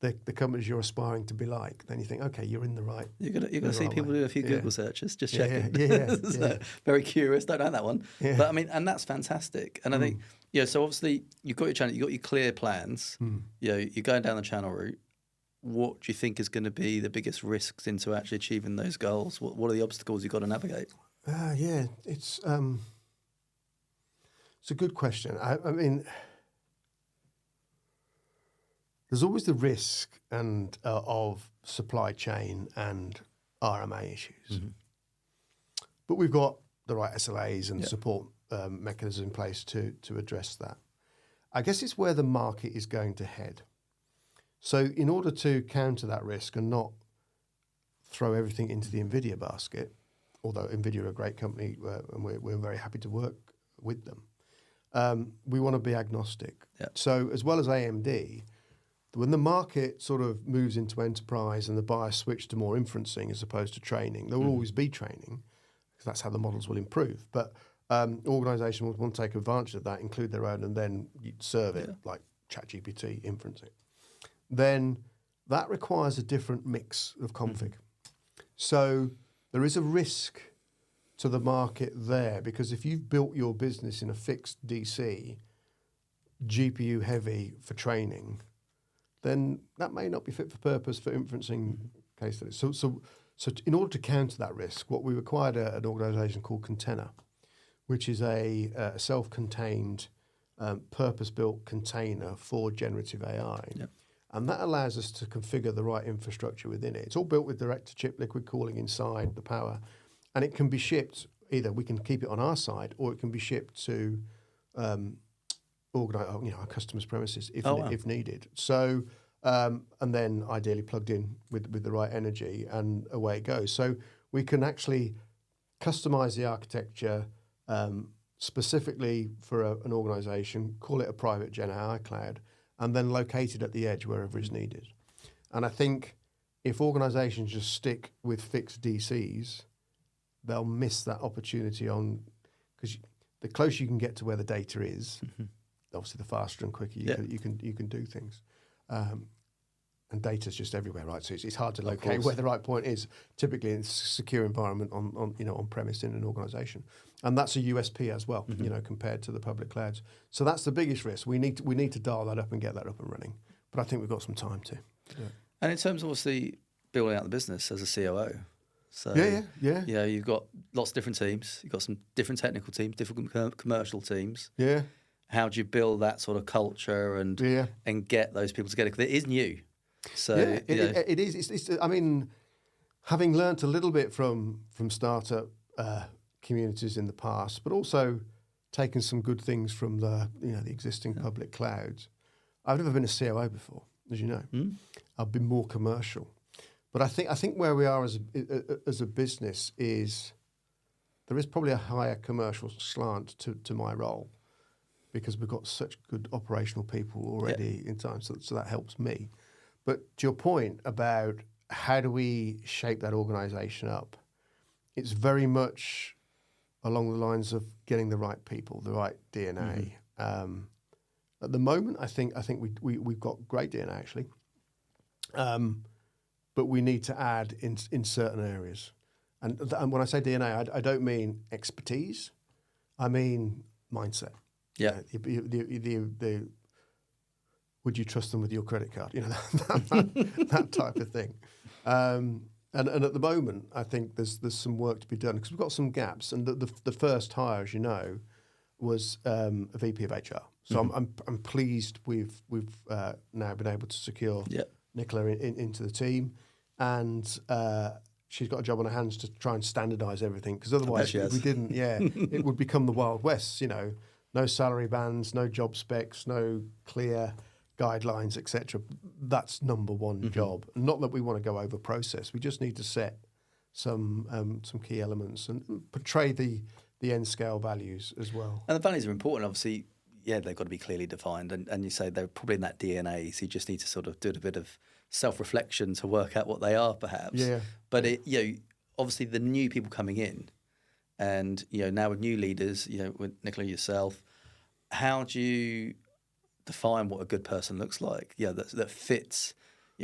the companies you're aspiring to be like, then you think, okay, you're in the right. You're gonna see people do a few Google searches, just checking. Yeah. Very curious. Don't know that one, but I mean, and that's fantastic. And I think, so obviously you've got your channel, you've got your clear plans. You're going down the channel route. What do you think is going to be the biggest risks into actually achieving those goals? What are the obstacles you've got to navigate? It's a good question. I mean, there's always the risk of supply chain and RMA issues, but we've got the right SLAs and support mechanisms in place to address that. I guess it's where the market is going to head. So in order to counter that risk and not throw everything into the NVIDIA basket, although NVIDIA are a great company and we're very happy to work with them, we want to be agnostic. So as well as AMD, when the market sort of moves into enterprise and the buyers switch to more inferencing as opposed to training, there will always be training because that's how the models will improve. But organisations will want to take advantage of that, include their own, and then serve it like ChatGPT inferencing. Then that requires a different mix of config. So there is a risk to the market there because if you've built your business in a fixed DC, GPU heavy for training, then that may not be fit for purpose for inferencing case studies. So in order to counter that risk, what we acquired an organisation called Container, which is a self-contained, purpose-built container for generative AI. And that allows us to configure the right infrastructure within it. It's all built with direct-to-chip liquid cooling inside the power. And it can be shipped, either we can keep it on our side or it can be shipped to our customers' premises if needed. So, and then ideally plugged in with the right energy and away it goes. So we can actually customize the architecture, specifically for an organisation, call it a private Gen AI cloud, and then locate it at the edge wherever it's needed. And I think if organisations just stick with fixed DCs, they'll miss that opportunity on, because the closer you can get to where the data is, obviously the faster and quicker you can do things. And data's just everywhere, right? So it's hard to locate where the right point is. Typically, in a secure environment on premise in an organisation, and that's a USP as well, compared to the public clouds. So that's the biggest risk. We need to dial that up and get that up and running. But I think we've got some time to. Yeah. And in terms of obviously building out the business as a COO, so yeah, you've got lots of different teams. You've got some different technical teams, different commercial teams. Yeah. How do you build that sort of culture and get those people together? Because it is new. So it is. It's, I mean, having learnt a little bit from startup communities in the past, but also taken some good things from the existing public clouds. I've never been a COO before, as you know. I've been more commercial, but I think where we are as a business is there is probably a higher commercial slant to my role because we've got such good operational people already in time, so that helps me. But to your point about how do we shape that organisation up, it's very much along the lines of getting the right people, the right DNA. At the moment, I think we've got great DNA actually, but we need to add in certain areas. And when I say DNA, I don't mean expertise, I mean mindset. Yeah. The would you trust them with your credit card? That type of thing. And at the moment, I think there's some work to be done because we've got some gaps. And the first hire, as you know, was a VP of HR. So I'm pleased we've now been able to secure Nicola into the team, and she's got a job on her hands to try and standardise everything. Because otherwise, if we didn't, it would become the Wild West. No salary bands, no job specs, no clear guidelines, etc. That's number one job. Not that we want to go over process. We just need to set some key elements and portray the Nscale values as well. And the values are important, obviously. Yeah, they've got to be clearly defined, and you say they're probably in that DNA. So you just need to sort of do a bit of self-reflection to work out what they are, perhaps. Yeah. But obviously the new people coming in, and now with new leaders, with Nicola yourself, how do you define what a good person looks like? That fits.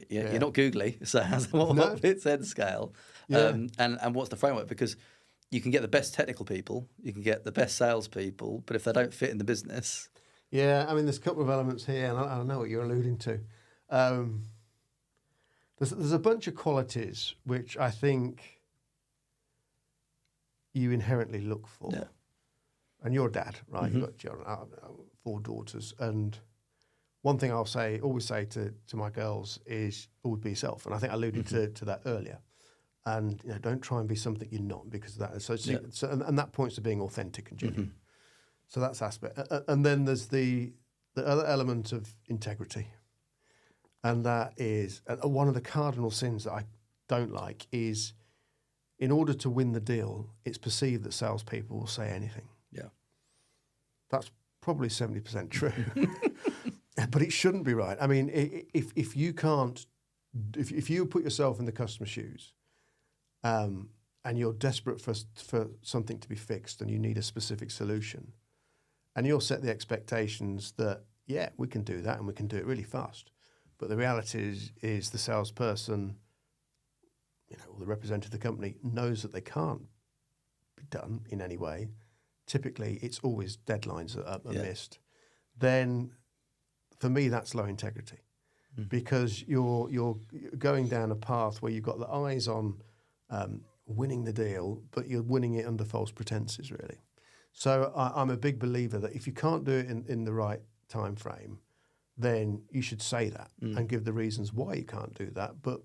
You're not googly, so what fits Nscale? And what's the framework? Because you can get the best technical people, you can get the best salespeople, but if they don't fit in the business, there's a couple of elements here, and I know what you're alluding to. There's a bunch of qualities which I think you inherently look for. Yeah. And you're a dad, right? You've got 4 daughters, and one thing I'll always say to my girls is always be yourself. And I think I alluded to that earlier. And don't try and be something you're not, because that is so and that points to being authentic and genuine. So that's aspect. And then there's the other element of integrity, and that is one of the cardinal sins that I don't like is, in order to win the deal, it's perceived that salespeople will say anything. Yeah, that's probably 70% true, but it shouldn't be right. I mean, if you can't, if you put yourself in the customer's shoes, and you're desperate for something to be fixed, and you need a specific solution, and you'll set the expectations that we can do that and we can do it really fast, but the reality is the salesperson, or the representative of the company knows that they can't be done in any way. Typically, it's always deadlines that are missed. Then, for me, that's low integrity, because you're going down a path where you've got the eyes on winning the deal, but you're winning it under false pretenses, really. So I'm a big believer that if you can't do it in the right time frame, then you should say that and give the reasons why you can't do that, but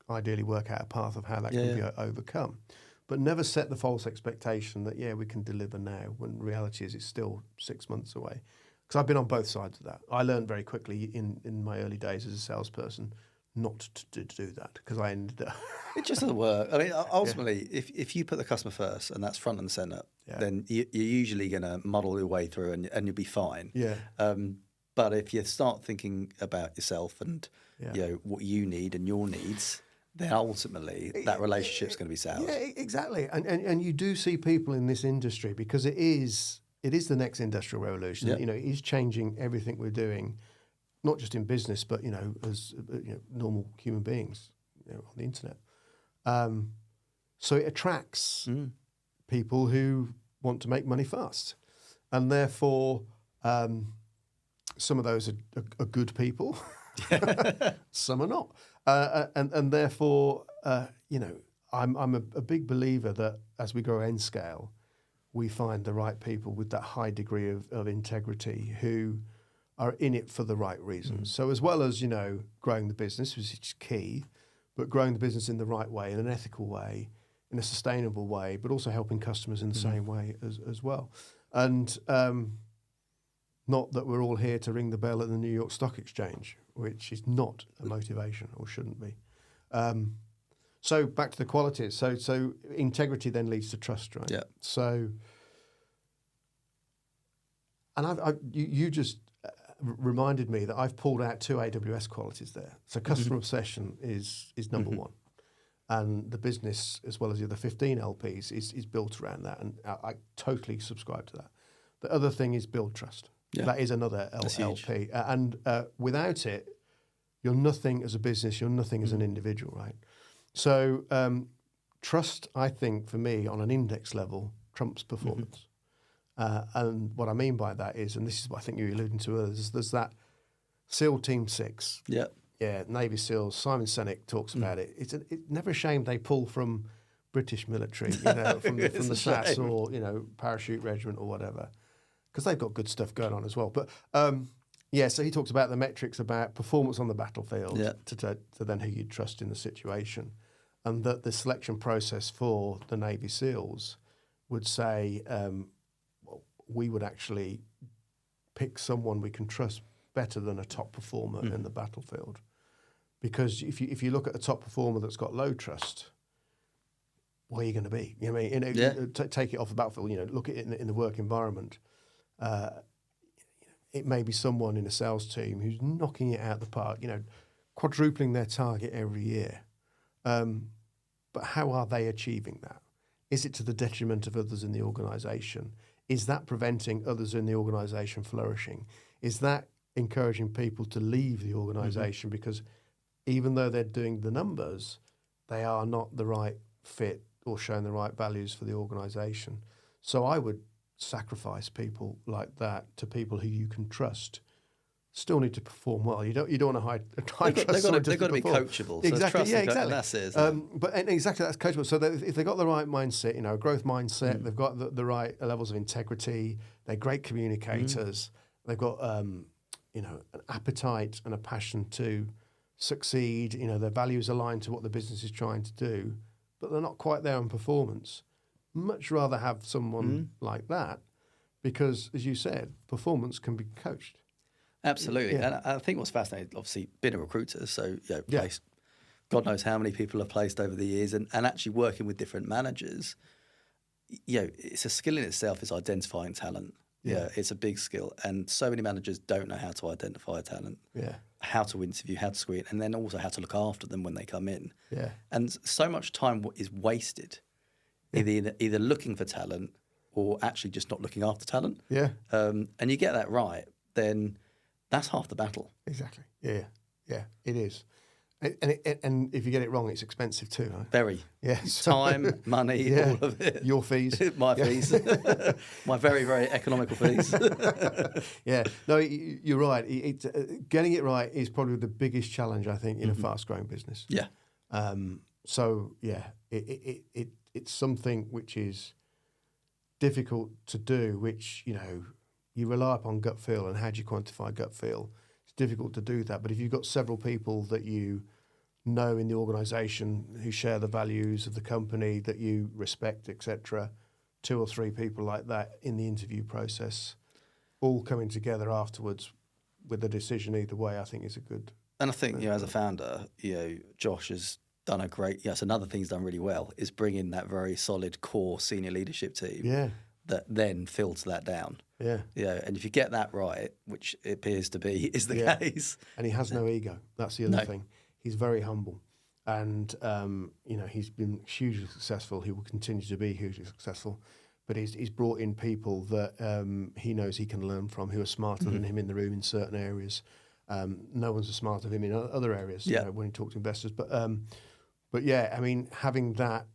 ideally work out a path of how that can be overcome. But never set the false expectation that, we can deliver now, when reality is it's still 6 months away. Because I've been on both sides of that. I learned very quickly in my early days as a salesperson not to do that because I ended up. It just doesn't work. I mean, ultimately, if you put the customer first and that's front and center, then you're usually going to muddle your way through and you'll be fine. Yeah. But if you start thinking about yourself and what you need and your needs, then ultimately that relationship's going to be soured. Yeah, exactly. And you do see people in this industry because it is the next industrial revolution. Yep. You know, it is changing everything we're doing, not just in business, but as normal human beings, on the internet. So it attracts people who want to make money fast, and therefore some of those are good people, some are not, and therefore I'm a big believer that as we grow Nscale, we find the right people with that high degree of integrity who are in it for the right reasons. So as well as, growing the business, which is key, but growing the business in the right way, in an ethical way, in a sustainable way, but also helping customers in the same way as well. And not that we're all here to ring the bell at the New York Stock Exchange, which is not a motivation or shouldn't be. So back to the qualities. So integrity then leads to trust, right? Yeah. So, and you just reminded me that I've pulled out 2 AWS qualities there. So customer obsession is number one. And the business, as well as the other 15 LPs, is built around that. And I totally subscribe to that. The other thing is build trust. Yeah. That is another LP. And without it, you're nothing as a business, you're nothing as an individual, right? So trust, I think, for me, on an index level, trumps performance. And what I mean by that is, and this is what I think you're alluding to others, there's that SEAL Team 6. Yeah. Yeah, Navy SEALs. Simon Sinek talks about it. It's never a shame they pull from British military, from the SAS or, parachute regiment or whatever, because they've got good stuff going on as well. But so he talks about the metrics about performance on the battlefield to then who you trust in the situation, and that the selection process for the Navy SEALs would say, we would actually pick someone we can trust better than a top performer in the battlefield. Because if you look at a top performer that's got low trust, where are you going to be? You know what I mean? Take it off the battlefield, look at it in the work environment. It may be someone in a sales team who's knocking it out the park, quadrupling their target every year. But how are they achieving that? Is it to the detriment of others in the organisation? Is that preventing others in the organisation flourishing? Is that encouraging people to leave the organisation because even though they're doing the numbers, they are not the right fit or showing the right values for the organisation? So I would sacrifice people like that to people who you can trust. Still need to perform well. You don't want to hide trust. They've got to be coachable. So exactly. Yeah, exactly. That's it. Exactly, that's coachable. So if they've got the right mindset, a growth mindset, they've got the right levels of integrity. They're great communicators. They've got an appetite and a passion to succeed. Their values align to what the business is trying to do, but they're not quite there on performance. Much rather have someone like that, because as you said, performance can be coached. Absolutely. And I think what's fascinating, obviously, being a recruiter, so placed, God knows how many people have placed over the years, and actually working with different managers, it's a skill in itself, is identifying talent. Yeah, it's a big skill. And so many managers don't know how to identify talent, how to interview, how to screen, and then also how to look after them when they come in. Yeah. And so much time is wasted either looking for talent or actually just not looking after talent. Yeah. And you get that right, then that's half the battle. Exactly. Yeah, it is. And if you get it wrong, it's expensive too, right? Very. Yes. Time, money, all of it. Your fees. My fees. My very, very economical fees. Yeah. No, you're right. Getting it right is probably the biggest challenge, I think, in a fast-growing business. Yeah. It's something which is difficult to do, which, you rely upon gut feel, and how do you quantify gut feel? It's difficult to do that. But if you've got several people that you know in the organisation who share the values of the company that you respect, etc., 2 or 3 people like that in the interview process, all coming together afterwards with a decision either way, I think is a good And I think, as a founder, Josh has done a great, it's another thing he's done really well is bringing that very solid core senior leadership team that then filter that down. Yeah. And if you get that right, which it appears to be is the case. And he has no ego. That's the other thing. He's very humble. And, he's been hugely successful. He will continue to be hugely successful. But he's brought in people that he knows he can learn from, who are smarter than him in the room in certain areas. No one's as smart as him in other areas when he talks to investors. But yeah, I mean, having that,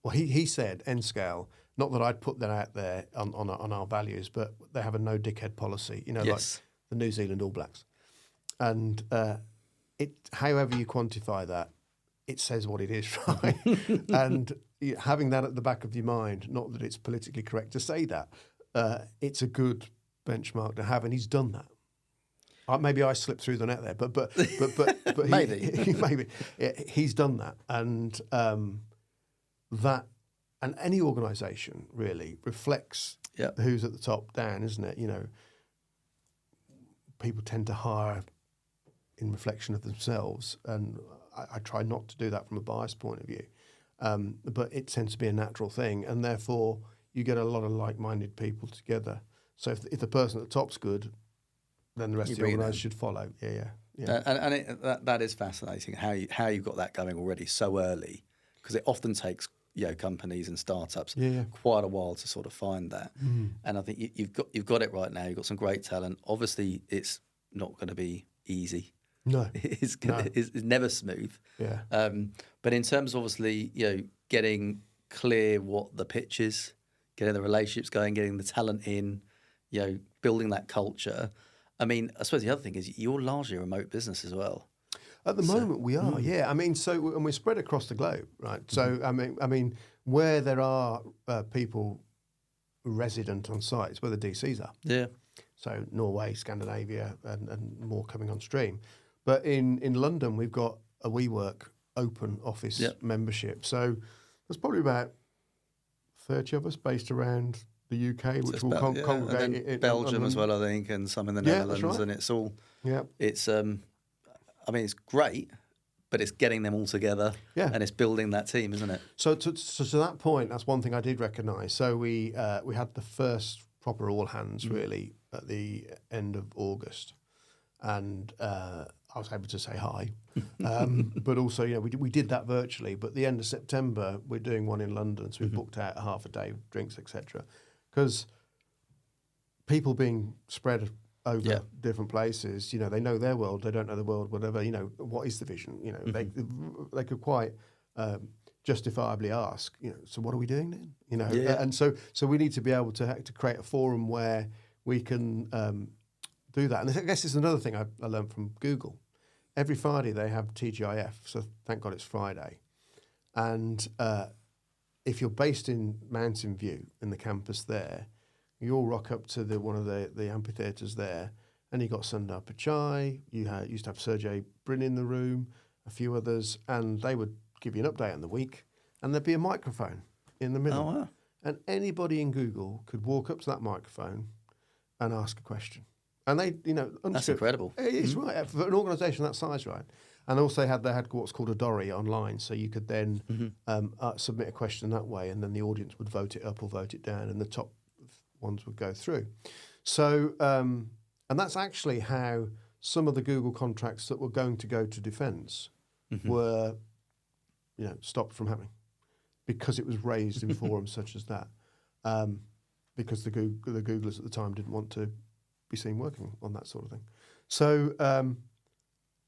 well, he said Nscale, not that I'd put that out there on our values, but they have a no dickhead policy, like the New Zealand All Blacks. And however you quantify that, it says what it is, right? And having that at the back of your mind, not that it's politically correct to say that, it's a good benchmark to have, and he's done that. Maybe I slipped through the net there, but maybe he's done that, and that, and any organisation really reflects who's at the top down, isn't it? People tend to hire in reflection of themselves, and I try not to do that from a bias point of view, but it tends to be a natural thing, and therefore you get a lot of like-minded people together. So if the person at the top's good, then the rest of the organisation should follow. Yeah. And that is fascinating how you've got that going already so early, because it often takes companies and startups quite a while to sort of find that. And I think you've got it right now. You've got some great talent. Obviously, it's not going to be easy. No, it's never smooth. Yeah. But in terms of obviously, getting clear what the pitch is, getting the relationships going, getting the talent in, building that culture. I mean, I suppose the other thing is you're largely a remote business as well. At the moment, we are. Yeah. I mean, and we're spread across the globe, right? So I mean, where there are people resident on sites, where the DCs are. Yeah. So Norway, Scandinavia, and more coming on stream. But in London, we've got a WeWork open office membership. So there's probably about 30 of us based around the UK, which will congregate and then Belgium as well, I think, and some in the Netherlands. That's right. And it's all, it's, I mean, it's great, but it's getting them all together and it's building that team, isn't it? So to that point, that's one thing I did recognise. So we had the first proper all hands really at the end of August, and I was able to say hi, but also we did that virtually. But the end of September, we're doing one in London, so we booked out half a day, drinks, etc. Because people being spread over different places, they know their world, they don't know the world, whatever. What is the vision? They could quite justifiably ask, so what are we doing then? And so we need to be able to create a forum where we can do that. And I guess it's another thing I learned from Google. Every Friday they have TGIF, so thank God it's Friday. And if you're based in Mountain View in the campus there, you all rock up to one of the amphitheatres there, and you got Sundar Pichai. You used to have Sergey Brin in the room, a few others, and they would give you an update on the week, and there'd be a microphone in the middle. Oh, wow. And anybody in Google could walk up to that microphone and ask a question. And they, that's incredible. It's right for an organisation that size, right? And also they had what's called a Dory online, so you could then submit a question that way, and then the audience would vote it up or vote it down, and the top ones would go through. So, and that's actually how some of the Google contracts that were going to go to defence were, stopped from happening, because it was raised in forums such as that, because the Googlers at the time didn't want to be seen working on that sort of thing. So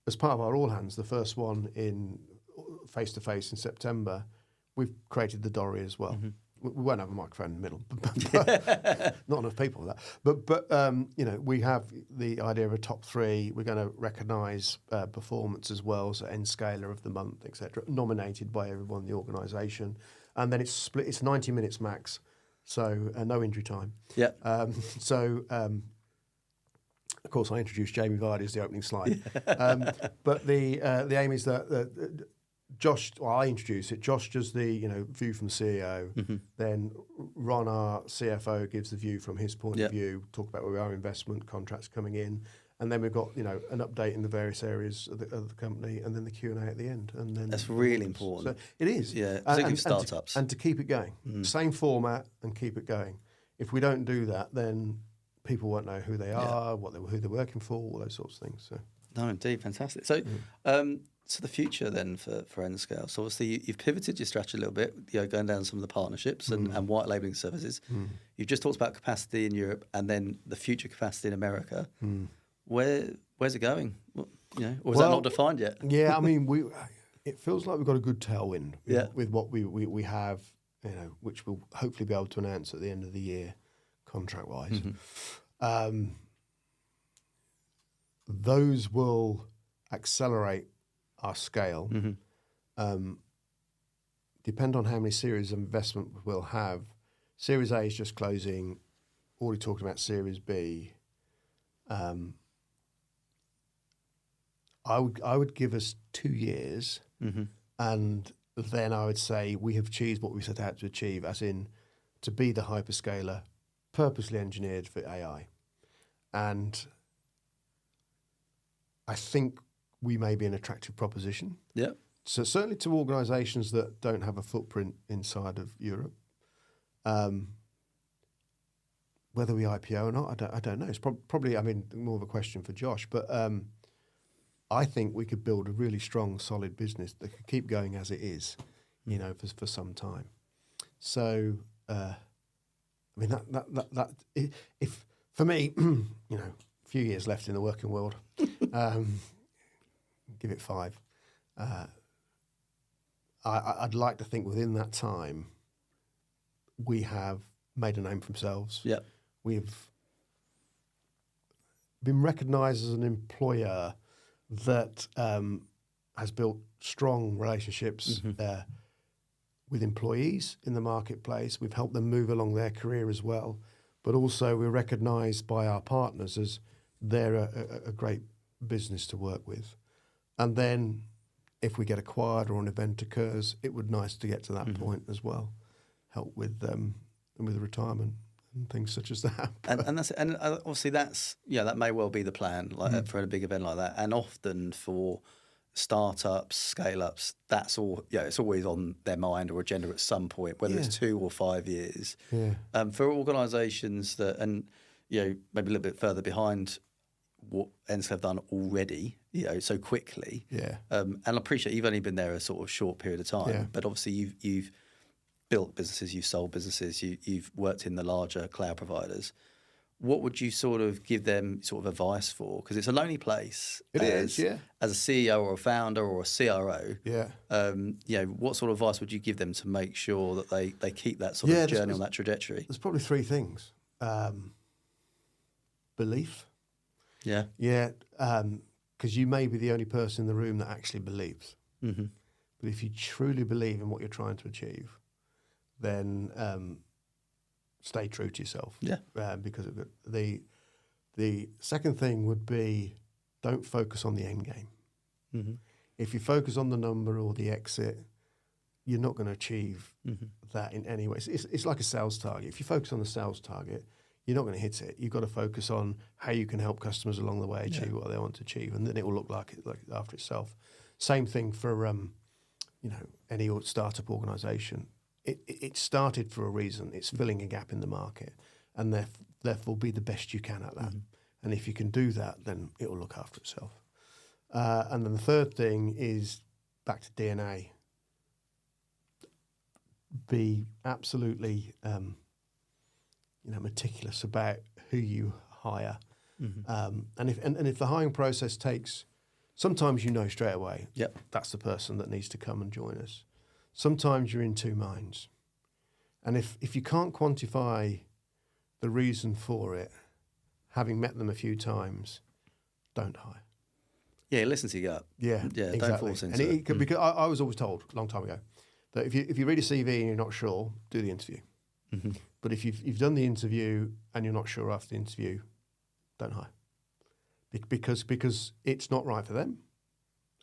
as part of our all hands, the first one in face-to-face in September, we've created the Dory as well. We won't have a microphone in the middle, but not enough people for that. But we have the idea of a top three. We're going to recognise performance as well, so Nscaler of the month, etc., nominated by everyone in the organisation. And then it's split. It's 90 minutes max, so no injury time. Yeah. Of course, I introduced Jamie Vardy as the opening slide. But the aim is that Josh, I introduce it. Josh does the view from the CEO. Then Ron, our CFO, gives the view from his point of view. Talk about where our investment contracts coming in, And then we've got, an update in the various areas of the company, and then the Q&A at the end. And then that's really important. So it is. Yeah, particularly startups. And to keep it going. Same format and keep it going. If we don't do that, then people won't know who they are, who they're working for, all those sorts of things. So. No, indeed, fantastic. So, so the future then for Nscale. So obviously you've pivoted your strategy a little bit, going down some of the partnerships and white labeling services. You've just talked about capacity in Europe and then the future capacity in America. Where's it going? Or is that not defined yet? Yeah, I mean, it feels like we've got a good tailwind with what we have, which we'll hopefully be able to announce at the end of the year, contract-wise. Those will accelerate our scale. Depend on how many series of investment we'll have. Series A is just closing. Already talking about Series B. I would give us 2 years, and then I would say we have achieved what we set out to achieve, as in to be the hyperscaler purposely engineered for AI. And I think we may be an attractive proposition. Yeah. So certainly to organisations that don't have a footprint inside of Europe. Whether we IPO or not, I don't know. It's probably, more of a question for Josh. But I think we could build a really strong, solid business that could keep going as it is, for some time. So, if for me, a few years left in the working world, give it 5. I'd like to think within that time we have made a name for ourselves. Yeah. We've been recognised as an employer that has built strong relationships with employees in the marketplace. We've helped them move along their career as well, but also we're recognised by our partners as they're a great business to work with. And then if we get acquired or an event occurs, it would be nice to get to that point as well, help with retirement and things such as that. And that's and obviously that may well be the plan, for a big event like that. And often for startups, scale-ups, that's all. It's always on their mind or agenda at some point, whether it's 2 or 5 years. Yeah. For organisations that maybe a little bit further behind what Nscale have done already, so quickly. Yeah. And I appreciate you've only been there a sort of short period of time, but obviously you've built businesses, you've sold businesses, you've worked in the larger cloud providers. What would you sort of give them sort of advice for? Because it's a lonely place. As a CEO or a founder or a CRO. Yeah. What sort of advice would you give them to make sure that they keep that sort of journey on that trajectory? There's probably 3 things. Belief. Yeah. Yeah. Because you may be the only person in the room that actually believes. But if you truly believe in what you're trying to achieve, then stay true to yourself. Yeah. Because of it. The second thing would be don't focus on the end game. If you focus on the number or the exit, you're not going to achieve that in any way. It's like a sales target. If you focus on the sales target, you're not going to hit it. You've got to focus on how you can help customers along the way achieve what they want to achieve, and then it will look like after itself. Same thing for any startup organisation. It started for a reason. It's filling a gap in the market, and therefore be the best you can at that. And if you can do that, then it will look after itself. And then the third thing is back to DNA. Be absolutely meticulous about who you hire. And if the hiring process takes, sometimes straight away, that's the person that needs to come and join us. Sometimes you're in 2 minds. And if you can't quantify the reason for it, having met them a few times, don't hire. Yeah, listen to your gut. Yeah, exactly. Don't force into it. Because I was always told a long time ago that if you read a CV and you're not sure, do the interview. But if you've done the interview and you're not sure after the interview, don't hire. Because it's not right for them,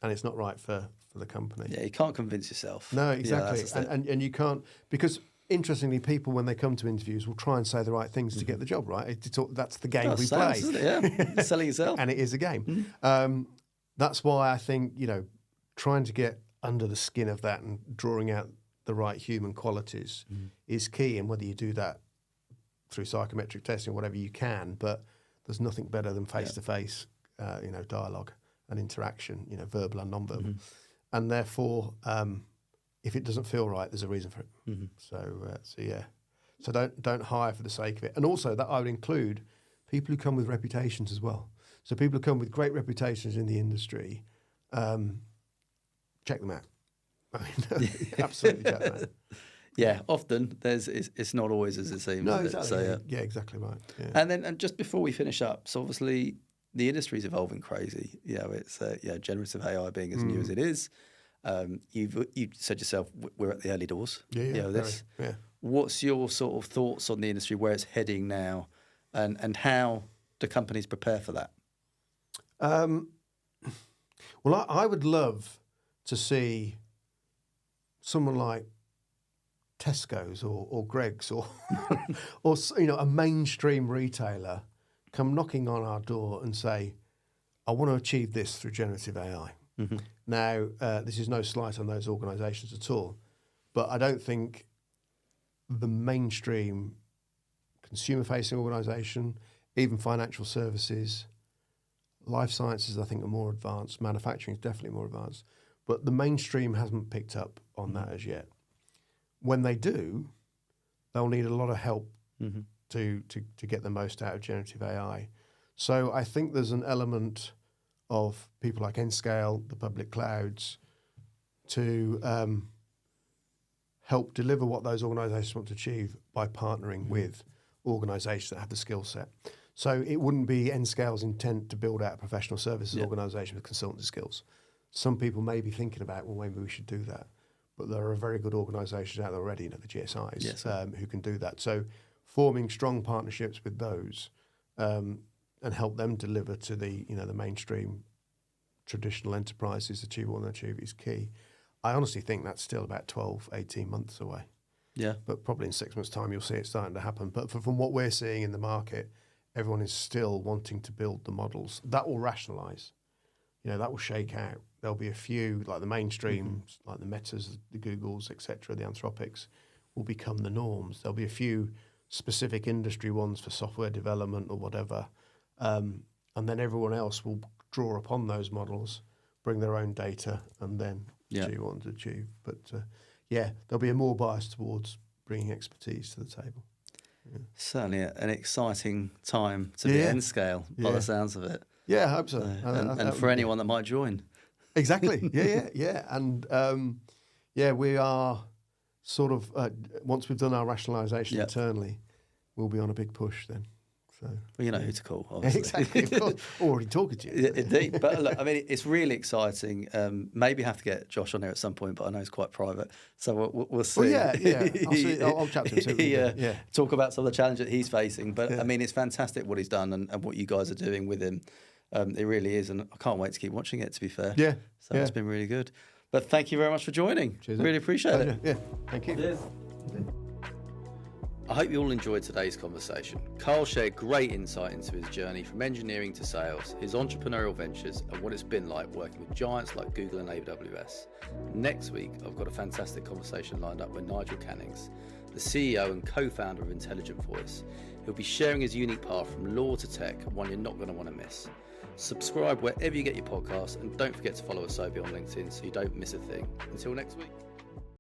and it's not right for the company. Yeah, you can't convince yourself. No, exactly. And you can't, because interestingly, people, when they come to interviews, will try and say the right things to get the job, right? That's the game we play. Isn't it? Yeah. Selling yourself. And it is a game. That's why I think, trying to get under the skin of that and drawing out the right human qualities is key. And whether you do that through psychometric testing or whatever you can, but there's nothing better than face-to-face, dialogue and interaction, verbal and non-verbal. And therefore, if it doesn't feel right, there's a reason for it. So don't hire for the sake of it. And also that I would include people who come with reputations as well. So people who come with great reputations in the industry, check them out. Absolutely check them out. Yeah, often it's not always as it seems. No, exactly. So, yeah, exactly right. Yeah. And just before we finish up, so obviously the industry is evolving crazy. It's generative AI being as new as it is. You said yourself we're at the early doors. This. Yeah. What's your sort of thoughts on the industry, where it's heading now, and how do companies prepare for that? Well, I would love to see someone like Tesco's or Greggs or or a mainstream retailer come knocking on our door and say, I want to achieve this through generative AI. Now, this is no slight on those organisations at all, but I don't think the mainstream consumer-facing organisation, even financial services, life sciences, I think, are more advanced. Manufacturing is definitely more advanced, but the mainstream hasn't picked up on that as yet. When they do, they'll need a lot of help to get the most out of generative AI. So I think there's an element of people like Nscale, the public clouds, to help deliver what those organisations want to achieve by partnering with organisations that have the skill set. So it wouldn't be Nscale's intent to build out a professional services organisation with consultancy skills. Some people may be thinking about, well, maybe we should do that. But there are very good organisations out there already, the GSIs, who can do that. So forming strong partnerships with those and help them deliver to the mainstream traditional enterprises achieve what they achieve is key. I honestly think that's still about 12, 18 months away. Yeah. But probably in 6 months' time you'll see it starting to happen. But from what we're seeing in the market, everyone is still wanting to build the models. That will rationalise. That will shake out. There'll be a few, like the mainstreams, like the Metas, the Googles, etc., the Anthropics, will become the norms. There'll be a few specific industry ones for software development or whatever. And then everyone else will draw upon those models, bring their own data, and then achieve what to achieve. But there'll be a more bias towards bringing expertise to the table. Yeah. Certainly an exciting time to be at Nscale, by the sounds of it. Yeah, I hope so. And for anyone that might join. Exactly. Yeah. And we are sort of once we've done our rationalisation internally, we'll be on a big push then. So, well, you know who to call, obviously. Exactly, of course. Already talking to you. Indeed. But look, I mean, it's really exciting. Maybe have to get Josh on here at some point, but I know it's quite private. So we'll see. Well, yeah. I'll chat to him. Talk about some of the challenges that he's facing. But, I mean, it's fantastic what he's done and what you guys are doing with him. It really is. And I can't wait to keep watching it, to be fair. Yeah. So it's been really good. But thank you very much for joining. Cheers. Really appreciate it. Yeah, thank you. Cheers. I hope you all enjoyed today's conversation. Karl shared great insight into his journey from engineering to sales, his entrepreneurial ventures, and what it's been like working with giants like Google and AWS. Next week, I've got a fantastic conversation lined up with Nigel Cannings, the CEO and co-founder of Intelligent Voice. He'll be sharing his unique path from law to tech, one you're not going to want to miss. Subscribe wherever you get your podcasts, and don't forget to follow Asobi on LinkedIn so you don't miss a thing. Until next week.